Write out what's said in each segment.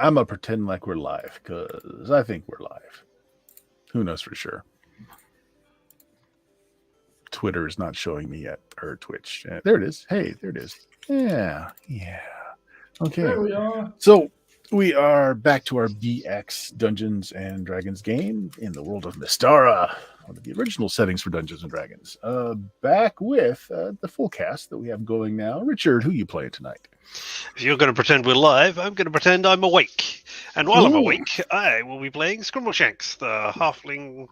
I'm going to pretend like we're live because I think we're live. Who knows for sure? Twitter is not showing me yet, or Twitch. There it is. Hey, there it is. Yeah. Okay. There we are. So we are back to our BX Dungeons and Dragons game in the world of Mystara, one of the original settings for Dungeons and Dragons. Back with the full cast that we have going now. Richard, who you playing tonight? If you're going to pretend we're live, I'm going to pretend I'm awake. And while I'm awake, I will be playing Scrimbleshanks, the halfling.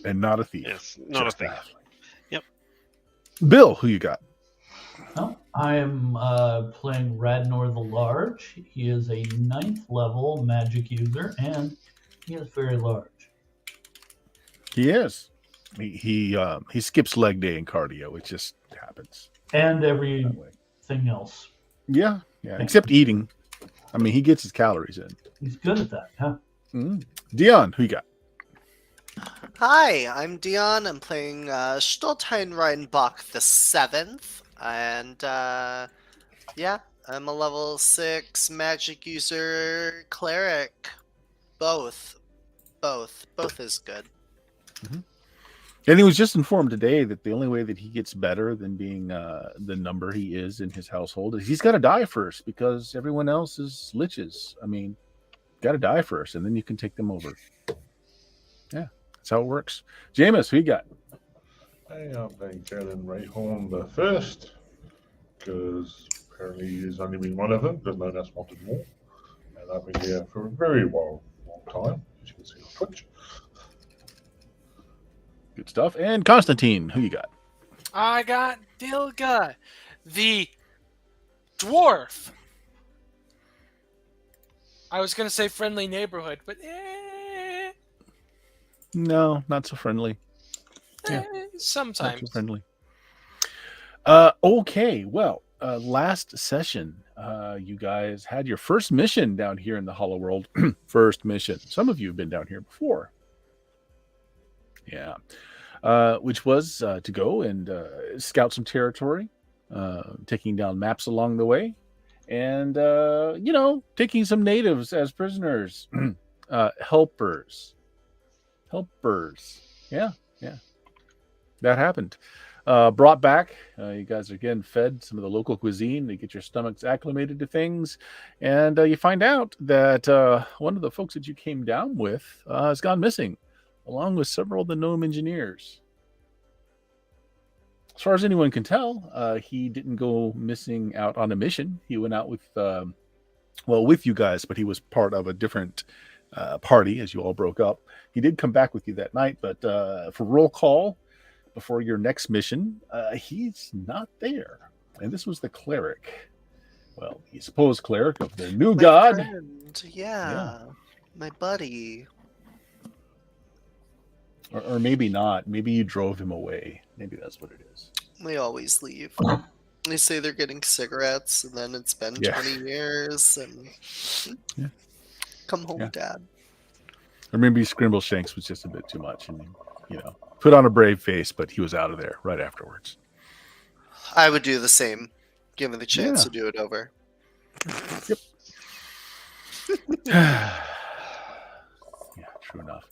And not a thief. Yes, not a thief. Yep. Bill, who you got? Well, I am playing Radnor the Large. He is a 9th level magic user, and he is very large. He is. He skips leg day and cardio. It just happens. And everything else. Yeah. Except eating. I mean, he gets his calories in. He's good at that, huh? Dion, who you got? Hi, I'm Dion. I'm playing Stoltein Reinbach the 7th. And, yeah, I'm a level 6 magic user cleric. Both is good. Mm-hmm. And he was just informed today that the only way that he gets better than being the number he is in his household is he's got to die first because everyone else is liches. I mean, got to die first, and then you can take them over. Yeah, that's how it works. Jameis, who you got? Hey, I'm playing Jalen Rayhorn the first because apparently there's only been one of them, but no one else wanted more. And I've been here for a very long time, as you can see on Twitch. Good stuff. And Constantine, who you got? I got Dilga, the dwarf. I was going to say friendly neighborhood, but No, not so friendly. Sometimes. Not so friendly. Okay, well, last session, you guys had your first mission down here in the Hollow World. First mission. Some of you have been down here before. Yeah. Which was to go and scout some territory, taking down maps along the way, and, taking some natives as prisoners. Helpers. Yeah. That happened. Brought back. You guys are again fed some of the local cuisine to get your stomachs acclimated to things. And you find out that one of the folks that you came down with has gone missing, along with several of the gnome engineers. As far as anyone can tell, he didn't go missing out on a mission. He went out with you guys, but he was part of a different party as you all broke up. He did come back with you that night, but for roll call before your next mission, he's not there. And this was the cleric. Well, the supposed cleric of the new god. Friend. Yeah, my buddy. Or maybe not. Maybe you drove him away. Maybe that's what it is. They always leave. They say they're getting cigarettes, and then it's been 20 years, and come home, Dad. Or maybe Scrimbleshanks was just a bit too much, and put on a brave face, but he was out of there right afterwards. I would do the same, given the chance to do it over. Yep. Yeah, true enough.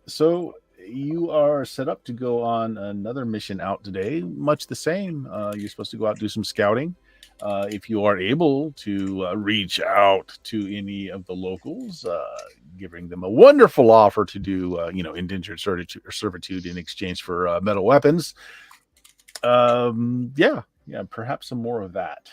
So you are set up to go on another mission out today, much the same. You're supposed to go out and do some scouting. If you are able to reach out to any of the locals, giving them a wonderful offer to do, indentured servitude in exchange for metal weapons. Perhaps some more of that.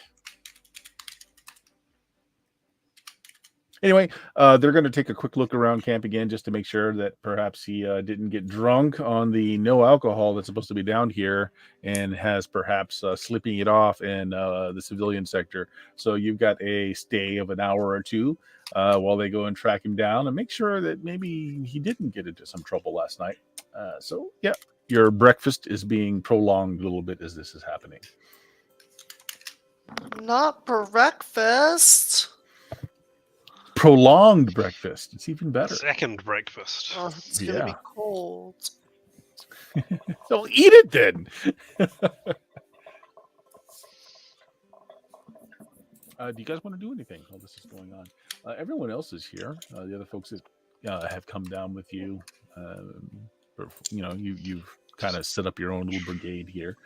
Anyway, they're going to take a quick look around camp again just to make sure that perhaps he didn't get drunk on the no alcohol that's supposed to be down here and has perhaps slipping it off in the civilian sector. So you've got a stay of an hour or two while they go and track him down and make sure that maybe he didn't get into some trouble last night. Your breakfast is being prolonged a little bit as this is happening. Not breakfast. Prolonged breakfast. It's even better. Second breakfast. Oh, it's going to be cold. So eat it then. Do you guys want to do anything while this is going on? Everyone else is here. The other folks that have come down with you. You've kind of set up your own little brigade here.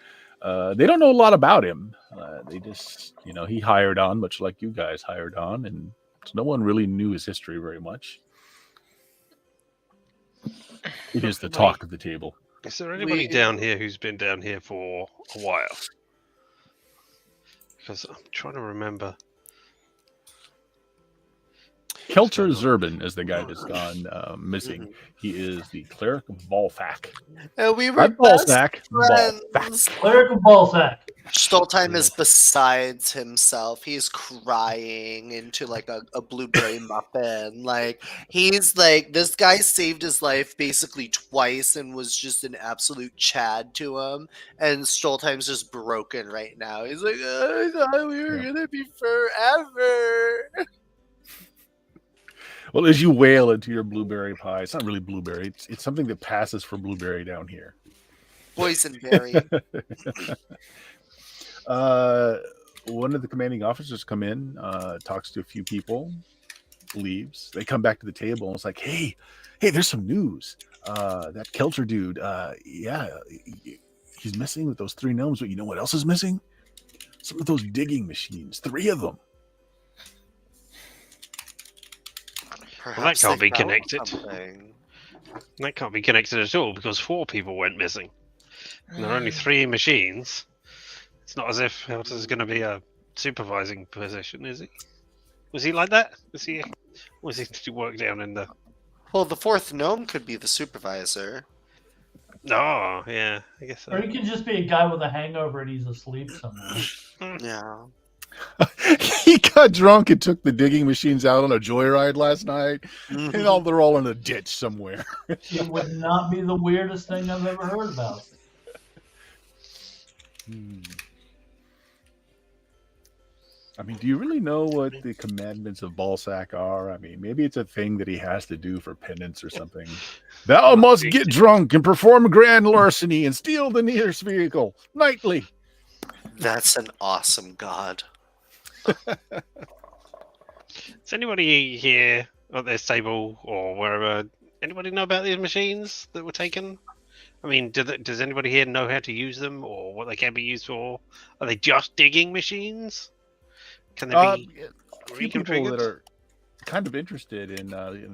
They don't know a lot about him. They just, he hired on, much like you guys hired on, and no one really knew his history very much. It is the talk of the table. Is there anybody down here who's been down here for a while? Because I'm trying to remember. Kelter Zurban is the guy that's gone missing. He is the cleric of Balthak. And we were Not Balthak, friends. Balthak. Cleric of Balsack. Stoltheim is besides himself. He's crying into like a blueberry muffin. Like he's like, this guy saved his life basically twice and was just an absolute Chad to him. And Stoltheim's just broken right now. He's like, I thought we were gonna be forever. Well, as you wail into your blueberry pie, it's not really blueberry. It's something that passes for blueberry down here. Boysenberry. One of the commanding officers come in, talks to a few people, leaves. They come back to the table and it's like, hey, there's some news. That Kelter dude, he's missing with those 3 gnomes, but you know what else is missing? Some of those digging machines, 3 of them. Well, that can't be connected. Something. That can't be connected at all because 4 people went missing. And there are only 3 machines. It's not as if Helter is going to be a supervising position, is he? Was he like that? Was he to work down in the... Well, the 4th gnome could be the supervisor. Oh, yeah, I guess so. Or he could just be a guy with a hangover and he's asleep somewhere. Yeah. He got drunk and took the digging machines out on a joyride last night, and they're all in a ditch somewhere. It would not be the weirdest thing I've ever heard about. I mean, do you really know what the commandments of Balsack are? I mean, maybe it's a thing that he has to do for penance or something. Thou must get drunk and perform grand larceny and steal the nearest vehicle nightly. That's an awesome god. Does anybody here at this table or wherever, anybody know about these machines that were taken? I mean, does anybody here know how to use them or what they can be used for? Are they just digging machines? Can they be a few people that are kind of interested in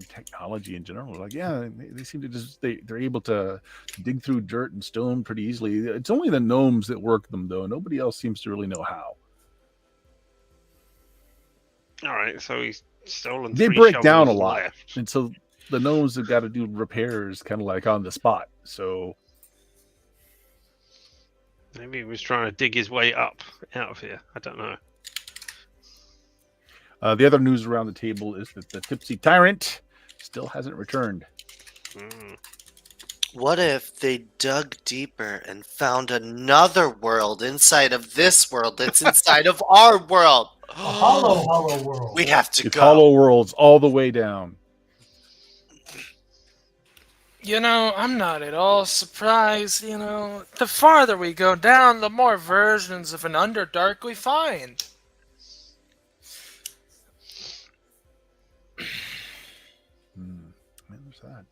technology in general? Like, yeah, they seem to just they're able to dig through dirt and stone pretty easily. It's only the gnomes that work them, though. Nobody else seems to really know how. All right, so he's stolen. They 3 break down a shovels lot, left. and so the gnomes have got to do repairs, kind of like on the spot. So maybe he was trying to dig his way up out of here. I don't know. The other news around the table is that the tipsy tyrant still hasn't returned. What if they dug deeper and found another world inside of this world that's inside of our world? A hollow world. We have to It's go. hollow worlds all the way down. I'm not at all surprised. The farther we go down, the more versions of an Underdark we find. There's that.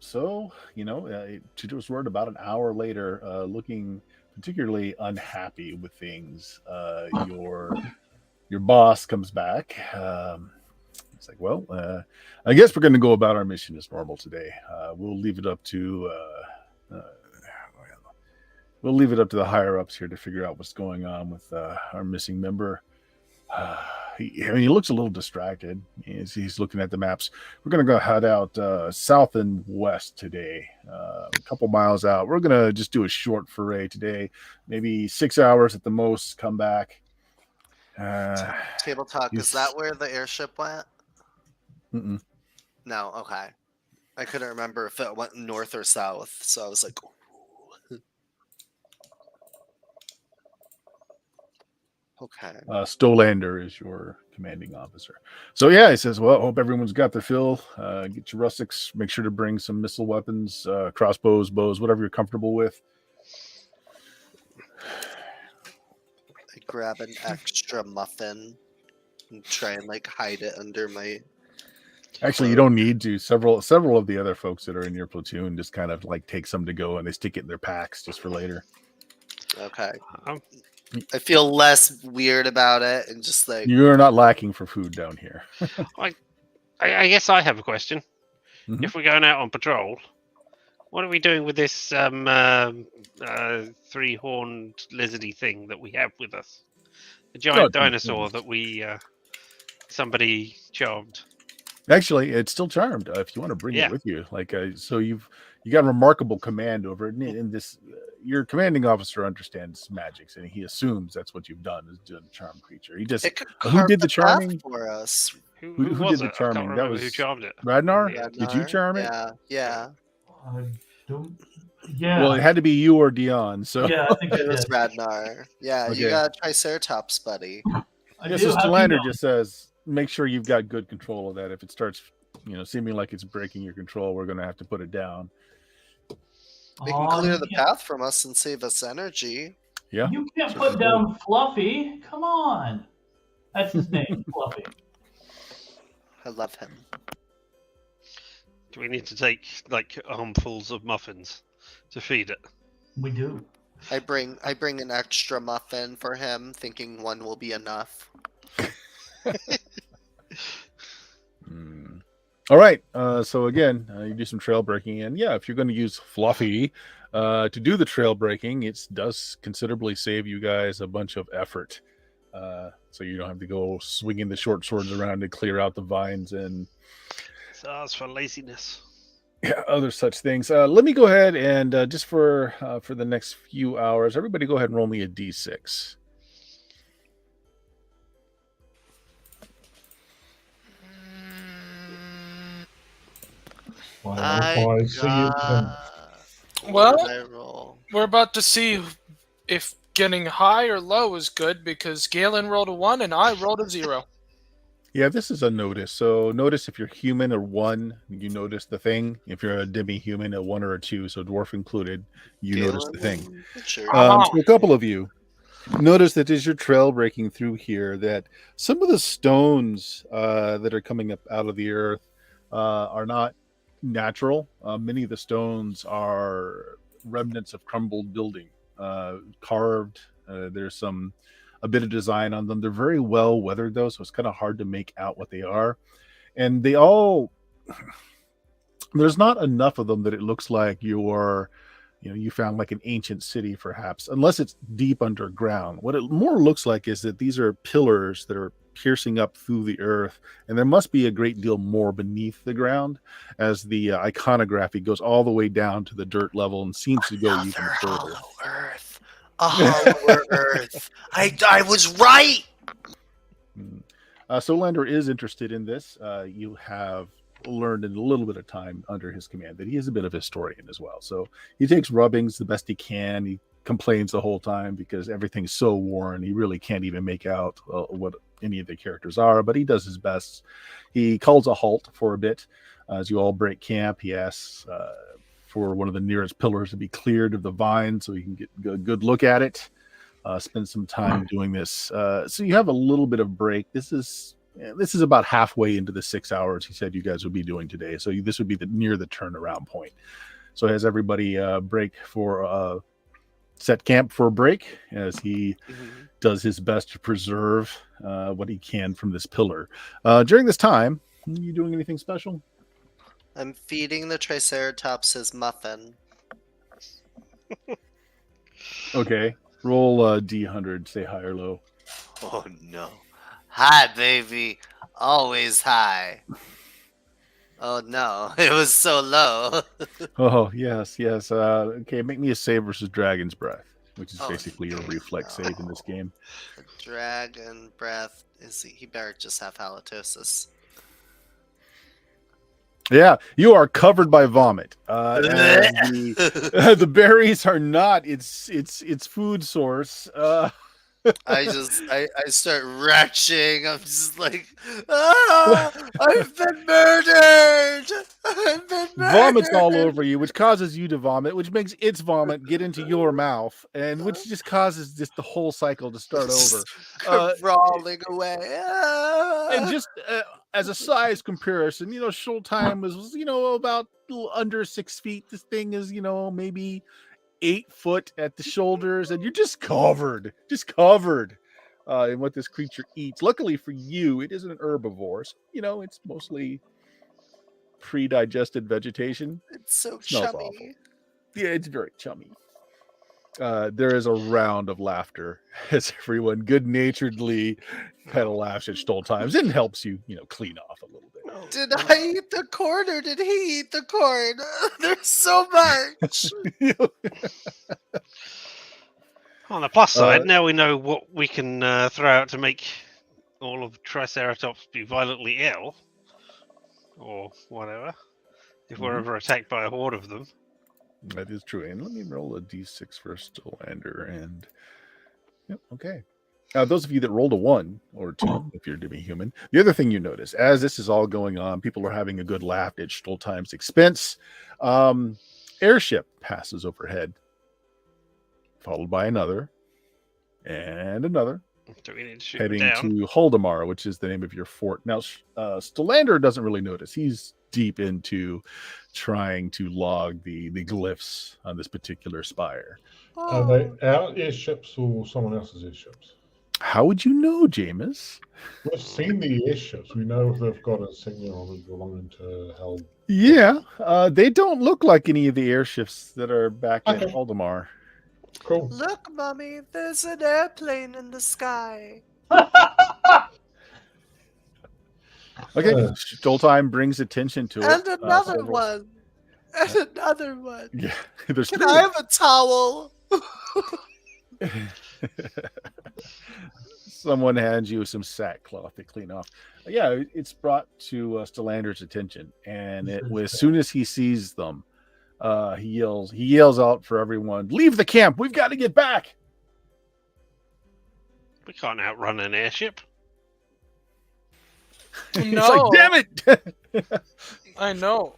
So, to his word, about an hour later, looking particularly unhappy with things, your boss comes back. It's like, well, I guess we're going to go about our mission as normal today. We'll leave it up to the higher ups here to figure out what's going on with our missing member. He looks a little distracted. He's looking at the maps. We're going to go head out south and west today, a couple miles out. We're going to just do a short foray today, maybe 6 hours at the most, come back. Table talk. Is that where the airship went? Mm-mm. No. Okay. I couldn't remember if it went north or south, so I was like, ooh. Okay. Stolander is your commanding officer. So yeah, he says, well, hope everyone's got their fill. Get your rustics. Make sure to bring some missile weapons, crossbows, bows, whatever you're comfortable with. I grab an extra muffin and try and like hide it under my. Actually, you don't need to. Several of the other folks that are in your platoon just kind of like take some to go and they stick it in their packs just for later. Okay. Um, I feel less weird about it and just like. You're not lacking for food down here. I guess I have a question. Mhm. If we're going out on patrol, what are we doing with this three-horned lizardy thing that we have with us? The giant dinosaur that we somebody charmed. Actually, it's still charmed. If you want to bring it with you, like so, you got remarkable command over it. And this, your commanding officer understands magics, and he assumes that's what you've done is done charm creature. He just who did the charming for us? Who did was the it? I charming? can't That remember was who charmed it. Radnar. Did you charm it? Yeah. I don't. Yeah. Well, it had to be you or Dion. So Yeah, I think It was did. Radnar. Yeah, you Okay. got Triceratops, buddy. I yeah, do. so How do you Stellander know? just says, make sure you've got good control of that. If it starts, seeming like it's breaking your control, we're going to have to put it down. They can clear the path from us and save us energy. Yeah. You can't put down Fluffy. Come on. That's his name, Fluffy. I love him. Do we need to take like armfuls of muffins to feed it? We do. I bring an extra muffin for him, thinking one will be enough. All right. So again, you do some trail breaking, and yeah, if you're going to use Fluffy to do the trail breaking, it does considerably save you guys a bunch of effort. So you don't have to go swinging the short swords around to clear out the vines and for laziness. Yeah, other such things. Let me go ahead and just for the next few hours, everybody go ahead and roll me a d6. Well, we're about to see if getting high or low is good because Galen rolled a 1 and I rolled a 0. Yeah, this is a notice. So notice if you're human or 1, you notice the thing. If you're a demi-human, a 1 or a 2, so dwarf included, you notice the thing. Sure. So a couple of you notice that as you're trail breaking through here, that some of the stones that are coming up out of the earth are not natural. Many of the stones are remnants of crumbled building, carved. There's a bit of design on them. They're very well weathered though, so it's kind of hard to make out what they are. And they all, there's not enough of them that it looks like you found like an ancient city perhaps, unless it's deep underground. What it more looks like is that these are pillars that are piercing up through the earth, and there must be a great deal more beneath the ground as the iconography goes all the way down to the dirt level and seems to go even further. Earth. A hollower Earth. I was right. Solander is interested in this. You have learned in a little bit of time under his command that he is a bit of a historian as well. So he takes rubbings the best he can. He complains the whole time because everything's so worn. He really can't even make out what any of the characters are, but he does his best. He calls a halt for a bit as you all break camp. He asks for one of the nearest pillars to be cleared of the vine so he can get a good look at it. Spend some time doing this. So you have a little bit of break. This is about halfway into the 6 hours he said you guys would be doing today. So this would be near the turnaround point. So has everybody break for set camp for a break as he does his best to preserve what he can from this pillar. During this time, are you doing anything special? I'm feeding the Triceratops his muffin. Okay. Roll D100, say high or low. Oh no. Hi, baby. Always high. Oh no, it was so low. Oh, yes. Okay, make me a save versus Dragon's Breath, which is basically your reflex save in this game. The dragon breath, he better just have halitosis. Yeah, you are covered by vomit. And the berries are not its food source. I start retching. I'm just like, I've been murdered. I've been Vomits all murdered. over you, which causes you to vomit, which makes its vomit get into your mouth, and which just causes just the whole cycle to start over. Crawling away. And just as a size comparison, Showtime was, about under 6 feet. This thing is, maybe 8 foot at the shoulders, and you're just covered in what this creature eats. Luckily for you, it isn't an herbivore. So, it's mostly pre-digested vegetation. It's so Smells chummy. awful. Yeah, it's very chummy. There is a round of laughter as everyone good-naturedly kind of laughs at Stoltimes and helps you, clean off a little bit. Did I eat the corn or did he eat the corn? There's so much. On the plus side, now we know what we can throw out to make all of Triceratops be violently ill, or whatever, if we're ever attacked by a horde of them. That is true. And let me roll a d6 for Stolander. And yep, okay. Those of you that rolled a 1 or 2, if you're to be human, the other thing you notice as this is all going on, people are having a good laugh at Stoltime's expense. Airship passes overhead, followed by another and another, So we need to shoot heading down. to Holdemar, which is the name of your fort. Now, Stolander doesn't really notice. He's deep into trying to log the glyphs on this particular spire. Are they our airships or someone else's airships? How would you know, Jameis? We've seen the airships. We know if they've got a signal belonging to Hell. Yeah, they don't look like any of the airships that are back in Okay. Holdemar. Cool. Look, Mommy, there's an airplane in the sky. Okay, Stoltime brings attention to it. And another several- one. And another one. Yeah, there's Can three. I have a towel? Someone hands you some sackcloth to clean off. Yeah, it's brought to Stolander's attention, and as soon as he sees them, he yells out for everyone, "Leave the camp! We've got to get back!" We can't outrun an airship. It's No, like, damn it! I know.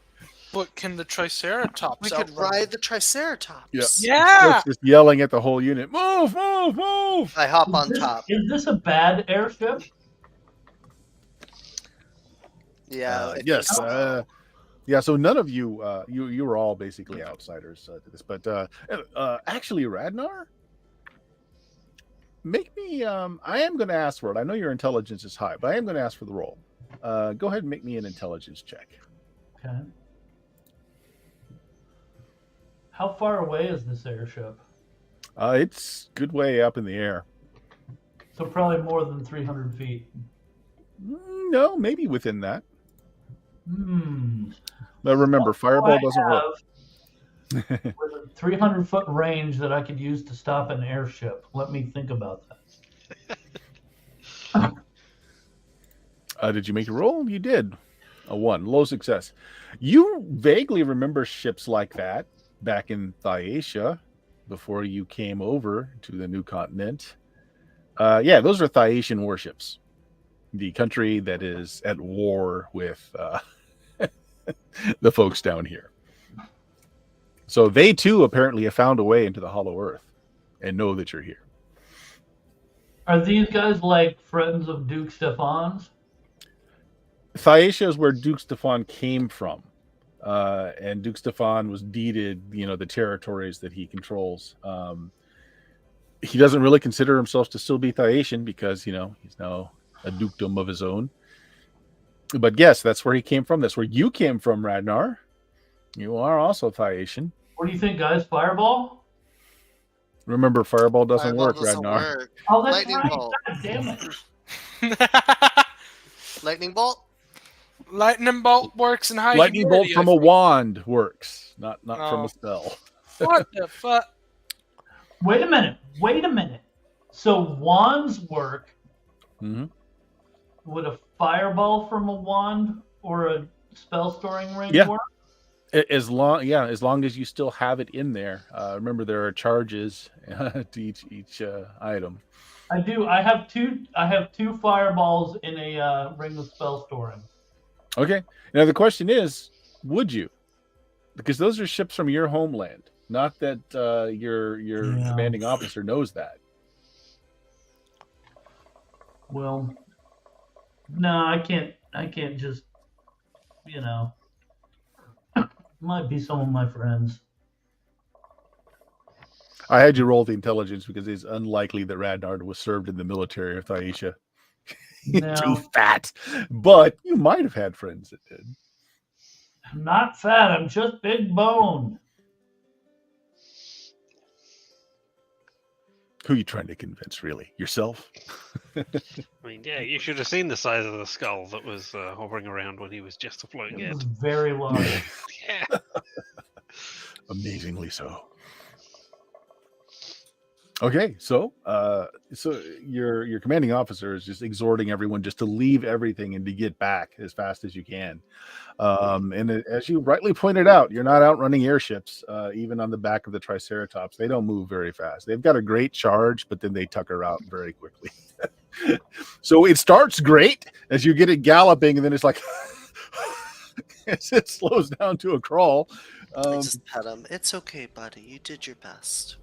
But can the Triceratops We could outrun ride the Triceratops. Yeah. Yeah! It's just yelling at the whole unit, "Move, move, move!" I hop on top. Is this a bad airship? Yeah. I Yes. think so. Yeah. So none of you, you were all basically outsiders to this, but actually, Radnar, make me. I am going to ask for it. I know your intelligence is high, but I am going to ask for the roll. Go ahead and make me an intelligence check. Okay. How far away is this airship? It's good way up in the air. So probably more than 300 feet. No, maybe within that. But remember, fireball doesn't work. With a 300-foot range that I could use to stop an airship. Let me think about that. Did you make a roll? You did. A 1. Low success. You vaguely remember ships like that back in Thyatia before you came over to the new continent. Yeah, those are Thyatian warships. The country that is at war with the folks down here. So they too apparently have found a way into the Hollow Earth and know that you're here. Are these guys like friends of Duke Stefan's? Thyatia is where Duke Stefan came from. And Duke Stefan was deeded, the territories that he controls. He doesn't really consider himself to still be Thyatian because, he's now a dukedom of his own. But yes, that's where he came from. That's where you came from, Radnar. You are also Thyatian. What do you think, guys? Fireball? Remember, fireball doesn't Fireball work, doesn't Radnar. work. Oh, that's Lightning right. bolt. God damn it. Lightning bolt? Lightning bolt works in high Lightning bolt humidity, from I a think. wand works, not from Oh. a spell. What the fuck? Wait a minute. So wands work. Mhm. Would a fireball from a wand or a spell storing ring Yeah. work? As long as you still have it in there. Remember, there are charges to each item. I do. I have two fireballs in a ring of spell storing. Okay. Now the question is, would you? Because those are ships from your homeland. Not that your Yeah. commanding officer knows that. Well, no, I can't. I can't just. Might be some of my friends. I had you roll the intelligence because it's unlikely that Radnard was served in the military of Thaisha. Too No, fat. But you might have had friends that did. I'm not fat. I'm just big boned. Who are you trying to convince, really? Yourself? I mean, yeah, you should have seen the size of the skull that was hovering around when he was just a floating It was head. very large. Yeah. Amazingly so. Okay, so your commanding officer is just exhorting everyone just to leave everything and to get back as fast as you can. As you rightly pointed out, you're not outrunning airships, even on the back of the Triceratops. They don't move very fast. They've got a great charge, but then they tucker out very quickly. So it starts great as you get it galloping, and then it's like as it slows down to a crawl. I just pet him. It's okay, buddy. You did your best.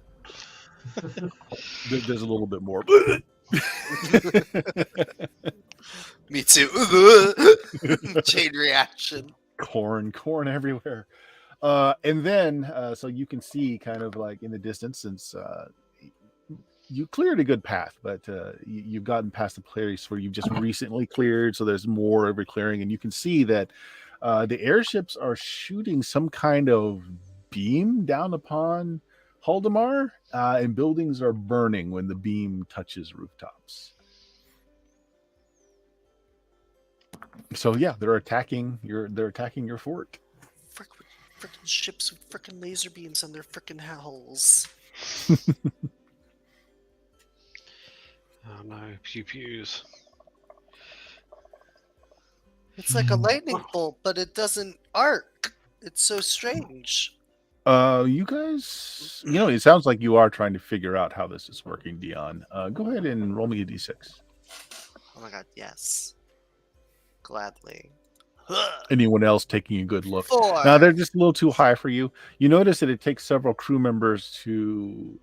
There's a little bit more. Me too. Chain reaction. corn everywhere. And then so you can see kind of like in the distance, since you cleared a good path, but you've gotten past the place where you've just recently cleared, so there's more of a clearing, and you can see that the airships are shooting some kind of beam down upon Haldemar, and buildings are burning when the beam touches rooftops. So yeah, they're attacking your fort. Frickin' ships with frickin' laser beams on their frickin' hulls. Oh no, pew pews. It's like a lightning bolt, but it doesn't arc. It's so strange. You guys, it sounds like you are trying to figure out how this is working, Dion. Go ahead and roll me a d6. Oh my god, yes. Gladly. Anyone else taking a good look? 4. Now they're just a little too high for you. You notice that it takes several crew members to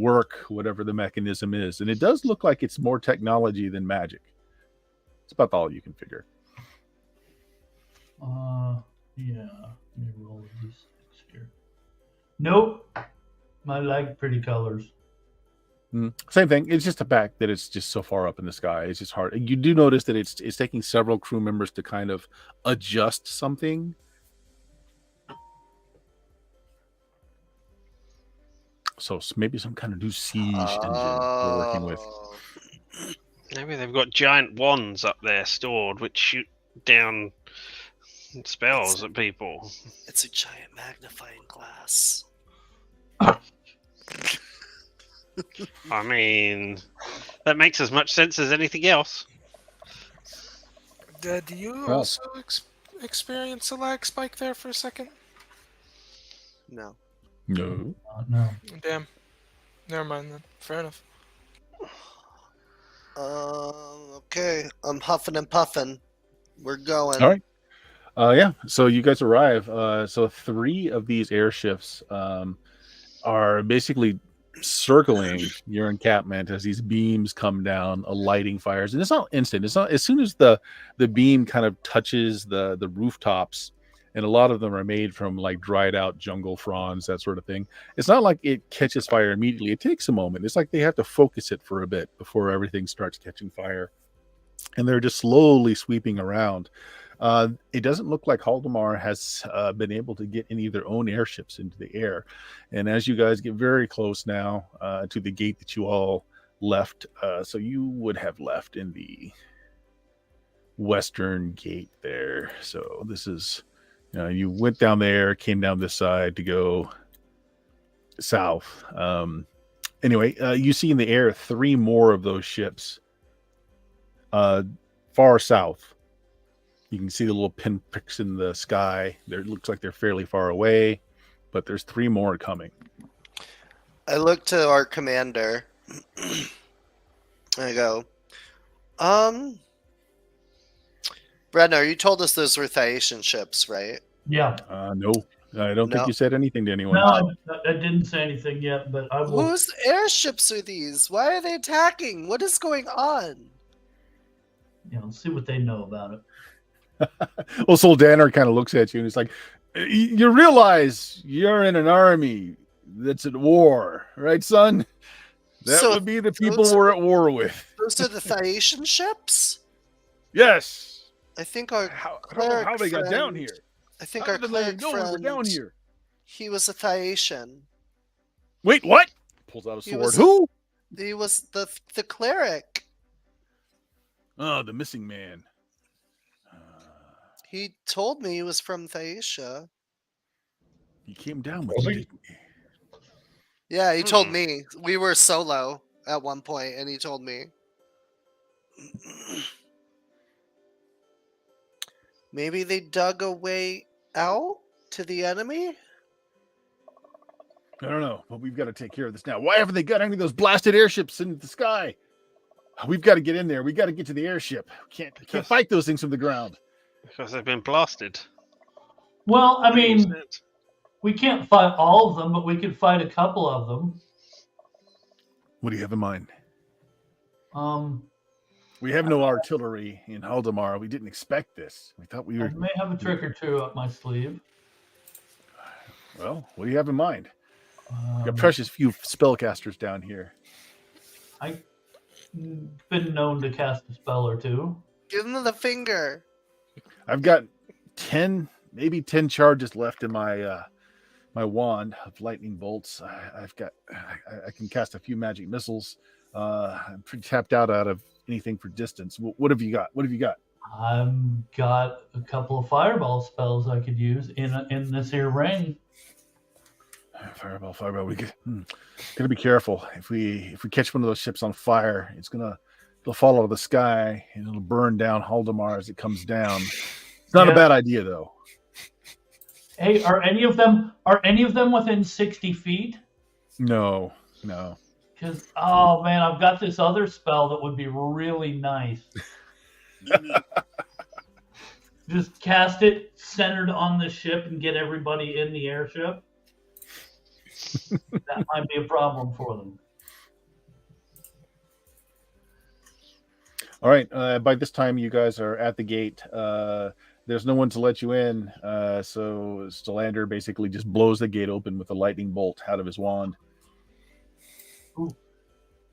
work whatever the mechanism is, and it does look like it's more technology than magic. It's about all you can figure. Yeah. Let me roll these things here. Nope. I like pretty colors. Same thing. It's just the fact that it's just so far up in the sky. It's just hard. You do notice that it's taking several crew members to kind of adjust something. So maybe some kind of new siege engine they're working with. Maybe they've got giant wands up there stored which shoot down spells at people. It's a giant magnifying glass. I mean, that makes as much sense as anything else. Do you also experience a lag spike there for a second? No. No. No. Damn. Never mind then. Fair enough. Okay. I'm huffing and puffing. We're going. All right. Yeah. So you guys arrive. So 3 of these airships are basically circling your encampment as these beams come down, lighting fires, and it's not instant. It's not as soon as the beam kind of touches the rooftops, and a lot of them are made from like dried out jungle fronds, that sort of thing. It's not like it catches fire immediately. It takes a moment. It's like they have to focus it for a bit before everything starts catching fire, and they're just slowly sweeping around. It doesn't look like Haldemar has been able to get any of their own airships into the air. And as you guys get very close now to the gate that you all left, so you would have left in the western gate there. So this is, you went down there, came down this side to go south. Anyway, you see in the air 3 more of those ships far south. You can see the little pinpricks in the sky. It looks like they're fairly far away, but there's 3 more coming. I look to our commander. I go, Brenner, you told us those were Thaetian ships, right? Yeah. No, I don't think No. you said anything to anyone. No, I didn't say anything yet, but I will. Whose airships are these? Why are they attacking? What is going on? See what they know about it. Well, Soldaner kind of looks at you and he's like, you realize you're in an army that's at war, right, son? That So would be the people those we're at war with. Those are the Thaetian ships? Yes. I think our I don't know how they got down friend- here. I think How our did they cleric know we were friend, down here? he was a Thaetian. Wait, what? Pulls out a He sword. was Who? He was the cleric. Oh, the missing man. He told me he was from Thaetia. He came down with Was you, he? didn't he? Yeah, he told me. We were solo at one point, and he told me. Maybe they dug a way out to the enemy? I don't know, but we've got to take care of this now. Why haven't they got any of those blasted airships in the sky? We've got to get in there. We got to get to the airship. We can't fight those things from the ground. Because they've been blasted. Well, I mean, we can't fight all of them, but we could fight a couple of them. What do you have in mind? Um, We have no artillery in Haldemar. We didn't expect this. We thought we I were. may have a trick or two up my sleeve. Well, what do you have in mind? Got Um, precious few spellcasters down here. I've been known to cast a spell or two. Give him the finger. I've got 10, maybe 10 charges left in my my wand of lightning bolts. I can cast a few magic missiles. I'm pretty tapped out of anything for distance. What have you got? What have you got? I've got a couple of fireball spells I could use in this here ring. Fireball. We gotta be careful. If we catch one of those ships on fire, it'll fall out of the sky and it'll burn down Haldemar as it comes down. It's not a bad idea though. Hey, are any of them within 60 feet? No. Because oh man, I've got this other spell that would be really nice. Just cast it centered on the ship and get everybody in the airship. That might be a problem for them. All right. By this time, you guys are at the gate. There's no one to let you in. So Stellander basically just blows the gate open with a lightning bolt out of his wand. Ooh.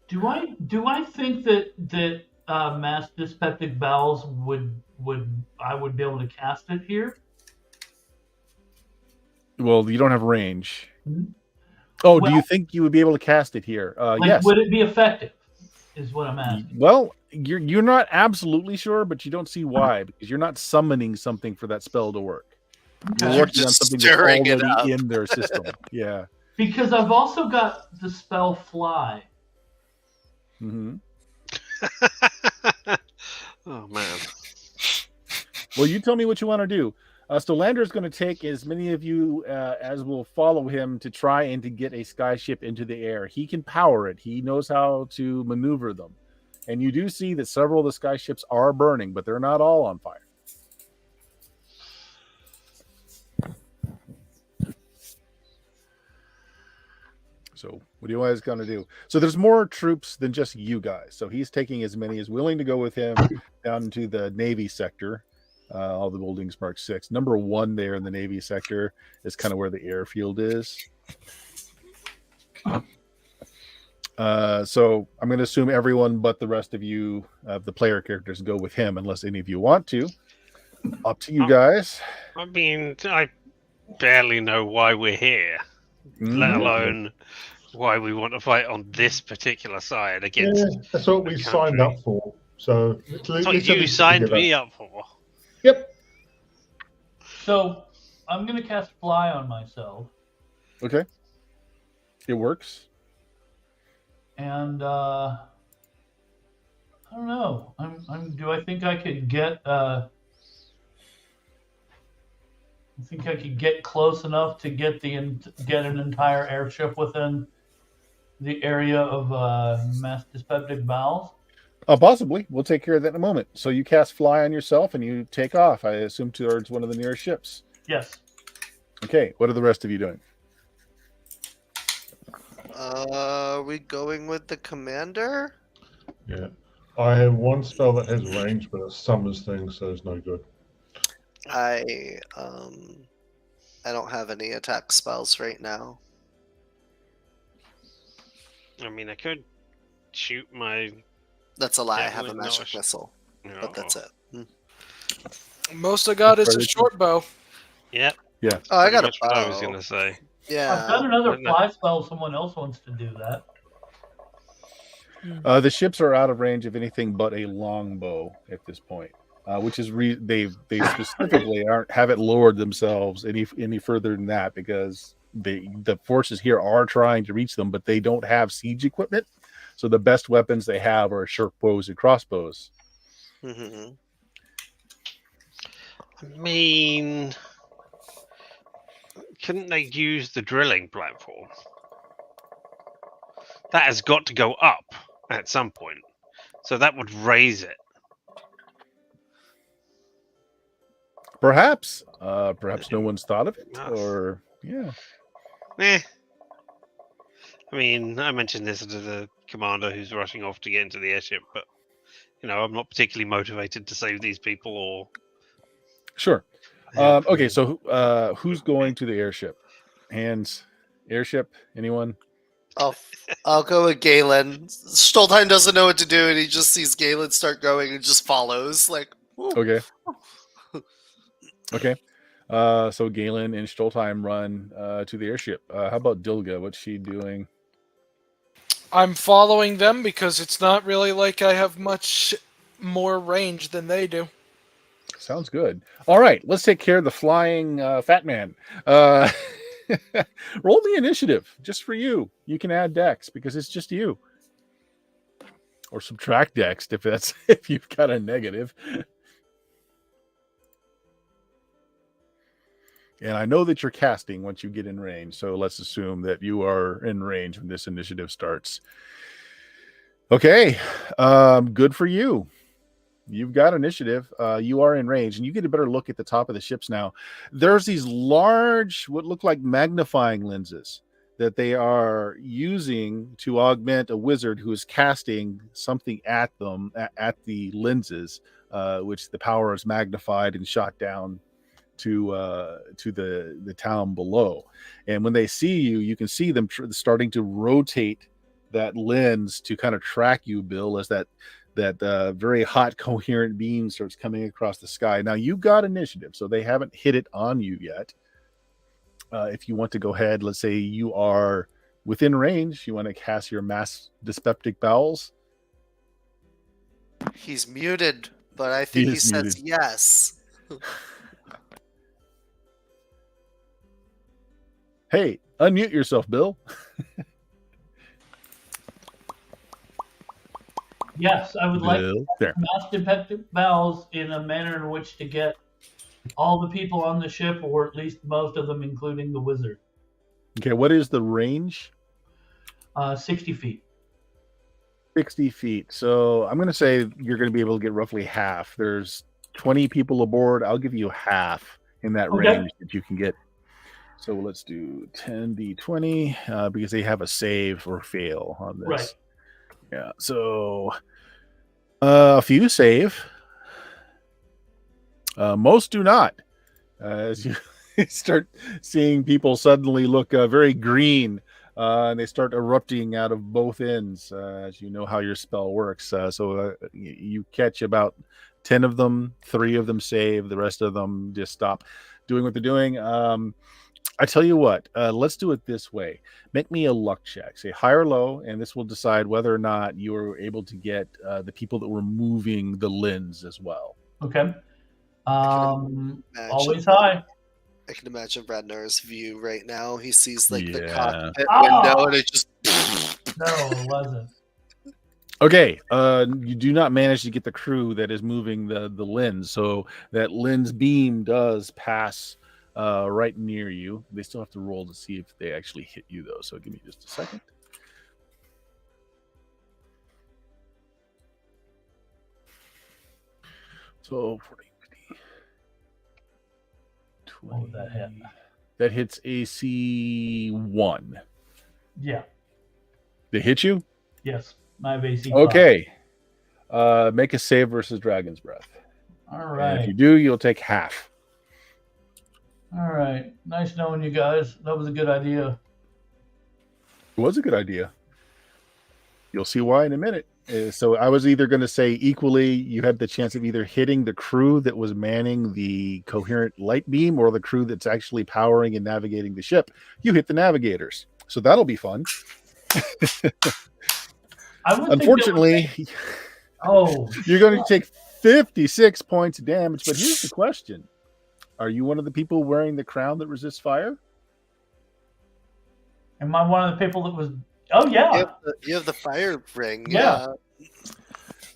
Do I think that mass dyspeptic bowels I would be able to cast it here? Well, you don't have range. Hmm? Oh, Well- do you think you would be able to cast it here? Yes. Would it be effective? Is what I'm asking. Well, you're not absolutely sure, but you don't see why, because you're not summoning something for that spell to work. You're Okay. working on Just something stirring it that's up. already in their system. Yeah. Because I've also got the spell fly. Mm-hmm. Oh man. Well, you tell me what you want to do. Stellander is going to take as many of you as will follow him to try and to get a skyship into the air. He can power it. He knows how to maneuver them. And you do see that several of the skyships are burning, but they're not all on fire. So what do you guys going to do? So there's more troops than just you guys. So he's taking as many as willing to go with him down to the Navy sector. All the buildings marked 6. Number 1 there in the Navy sector is kind of where the airfield is. So I'm going to assume everyone but the rest of you, the player characters, go with him unless any of you want to. Up to you guys. I mean, I barely know why we're here, let alone why we want to fight on this particular side against. Yeah, that's what we the signed country. up for. So That's what you signed me up for. Yep. So I'm gonna cast fly on myself, Okay. It works. and I don't know. Do I think I could get? I think I could get close enough to get get an entire airship within the area of mass dyspeptic bowels. Possibly. We'll take care of that in a moment. So you cast fly on yourself and you take off, I assume, towards one of the nearest ships. Yes. Okay, what are the rest of you doing? Are we going with the commander? Yeah. I have one spell that has range, but it summons things, so it's no good. I don't have any attack spells right now. I mean, I could shoot my. That's a lie. I Yeah, have a well, no, magic sh- missile, but that's it. Most I got is a short bow. Yeah. Oh, I Pretty got a much what I was bow. gonna say. I've Yeah. got another Why not? fly spell. If someone else wants to do that. The ships are out of range of anything but a longbow at this point, which is they specifically haven't lowered themselves any further than that because the forces here are trying to reach them, but they don't have siege equipment. So the best weapons they have are short bows and crossbows. Mm-hmm. I mean, couldn't they use the drilling platform? That has got to go up at some point, so that would raise it. Perhaps no one's thought of it, Enough. or yeah. Eh. I mean, I mentioned this to the commander who's rushing off to get into the airship, but I'm not particularly motivated to save these people or. Sure. Yeah. Okay, so who's going to the airship? Hands, airship, anyone? I'll go with Galen. Stoltheim doesn't know what to do, and he just sees Galen start going and just follows. Like, whoa. Okay. Okay. So Galen and Stoltheim run to the airship. How about Dilga? What's she doing? I'm following them because it's not really like I have much more range than they do. Sounds good. All right, let's take care of the flying fat man. Roll the initiative just for you. You can add dex because it's just you, or subtract dex if you've got a negative. And I know that you're casting once you get in range, so let's assume that you are in range when this initiative starts. Okay, good for you. You've got initiative. You are in range, and you get a better look at the top of the ships now. There's these large, what look like magnifying lenses that they are using to augment a wizard who is casting something at them, at the lenses, which the power is magnified and shot down to the town below. And when they see you, you can see them starting to rotate that lens to kind of track you, Bill, as that very hot coherent beam starts coming across the sky. Now you've got initiative, so they haven't hit it on you yet. If you want to go ahead, let's say you are within range, you want to cast your mass dyspeptic bowels. He's muted, but I think he says muted. yes. Hey, unmute yourself, Bill. Yes, I would like Bill. There. mass defective bowels in a manner in which to get all the people on the ship, or at least most of them, including the wizard. Okay, what is the range? 60 feet. 60 feet. So I'm going to say you're going to be able to get roughly half. There's 20 people aboard. I'll give you half in that range that you can get. So let's do 10d20 because they have a save or fail on this. Right. Yeah. So a few save. Most do not. As you start seeing people suddenly look very green, and they start erupting out of both ends, as you know how your spell works. So you catch about 10 of them, 3 of them save, the rest of them just stop doing what they're doing. I tell you what, let's do it this way. Make me a luck check, say high or low, and this will decide whether or not you are able to get the people that were moving the lens as well. Okay. Imagine Always high. I can imagine Radnar's view right now. He sees like the Yeah. cockpit window, and it just. No, it wasn't. Okay, you do not manage to get the crew that is moving the lens, so that lens beam does pass right near you. They still have to roll to see if they actually hit you, though. So give me just a second. So 40, 50, What would that hit? That hits AC 1. Yeah. They hit you? Yes. I have AC 5. Okay. Make a save versus Dragon's Breath. All And right. if you do, you'll take half. All right. Nice knowing you guys. That was a good idea. It was a good idea. You'll see why in a minute. So I was either going to say equally, you had the chance of either hitting the crew that was manning the coherent light beam or the crew that's actually powering and navigating the ship. You hit the navigators. So that'll be fun. Unfortunately, you're going to take 56 points of damage. But here's the question. Are you one of the people wearing the crown that resists fire? Am I one of the people that was... Oh, yeah. You have the fire ring. Yeah.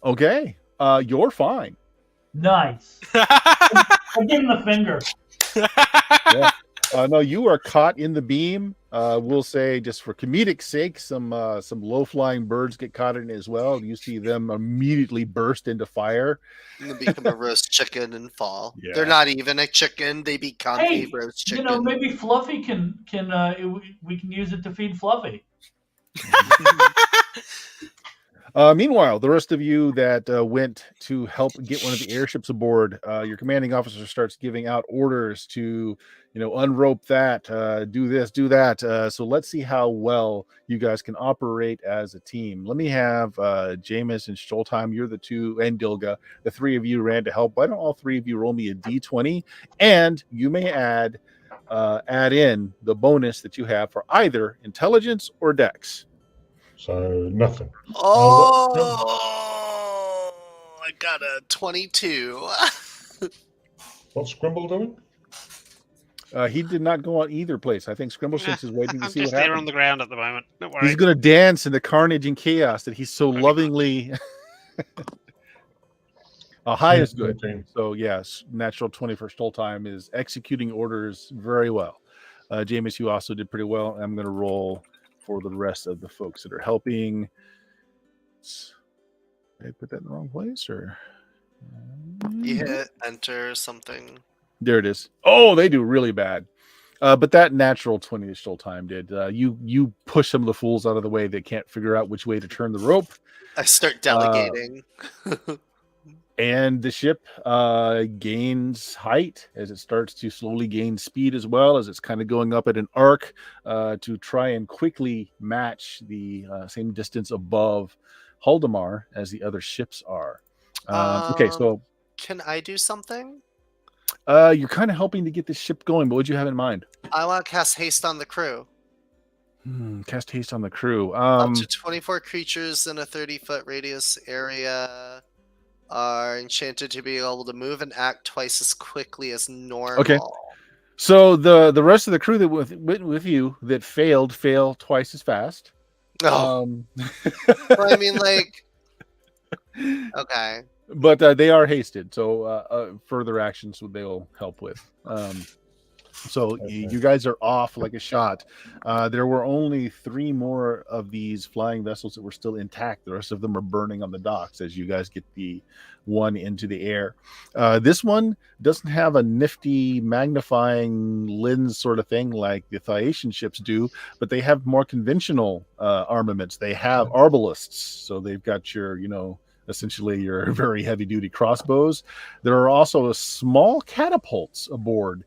Okay. You're fine. Nice. I give him the finger. Yeah. No, you are caught in the beam. We'll say, just for comedic sake, some low-flying birds get caught in it as well. You see them immediately burst into fire. And they become a roast chicken and fall. Yeah. They're not even a chicken; they become a roast chicken. You know, maybe Fluffy can we can use it to feed Fluffy. Meanwhile, the rest of you that went to help get one of the airships aboard, your commanding officer starts giving out orders to, unrope that, do this, do that. So let's see how well you guys can operate as a team. Let me have Jameis and Stoltheim, you're the two, and Dilga, the three of you ran to help. Why don't all three of you roll me a d20? And you may add in the bonus that you have for either intelligence or dex. So nothing. Oh, I got a 22. What's Scrimble doing? He did not go on either place. I think Scrimbleshanks is waiting to I'm see what just there happens. on the ground at the moment. Don't worry. He's going to dance in the carnage and chaos that he's so lovingly. A high is good. 17. So yes, natural 20 for Stoltheim is executing orders very well. Jameis, you also did pretty well. I'm going to roll for the rest of the folks that are helping. Did I put that in the wrong place, or You hit enter something. there it is. Oh, they do really bad. But that natural 20 that Stoltheim did. You push some of the fools out of the way that can't figure out which way to turn the rope. I start delegating. And the ship gains height as it starts to slowly gain speed, as well as it's kind of going up at an arc to try and quickly match the same distance above Haldemar as the other ships are. Okay, so can I do something? you're kind of helping to get this ship going, but what'd you have in mind? I want to cast haste on the crew. Cast haste on the crew. Up to 24 creatures in a 30-foot radius area are enchanted to be able to move and act twice as quickly as normal. Okay. So the rest of the crew that went with you that fail twice as fast. Oh, well, I mean, like, okay. But they are hasted, so further actions they'll help with. So you guys are off like a shot. There were only 3 more of these flying vessels that were still intact. The rest of them are burning on the docks as you guys get the one into the air. This one doesn't have a nifty magnifying lens sort of thing like the Phaeacian ships do, but they have more conventional armaments. They have arbalists, so they've got your, essentially your very heavy-duty crossbows. There are also small catapults aboard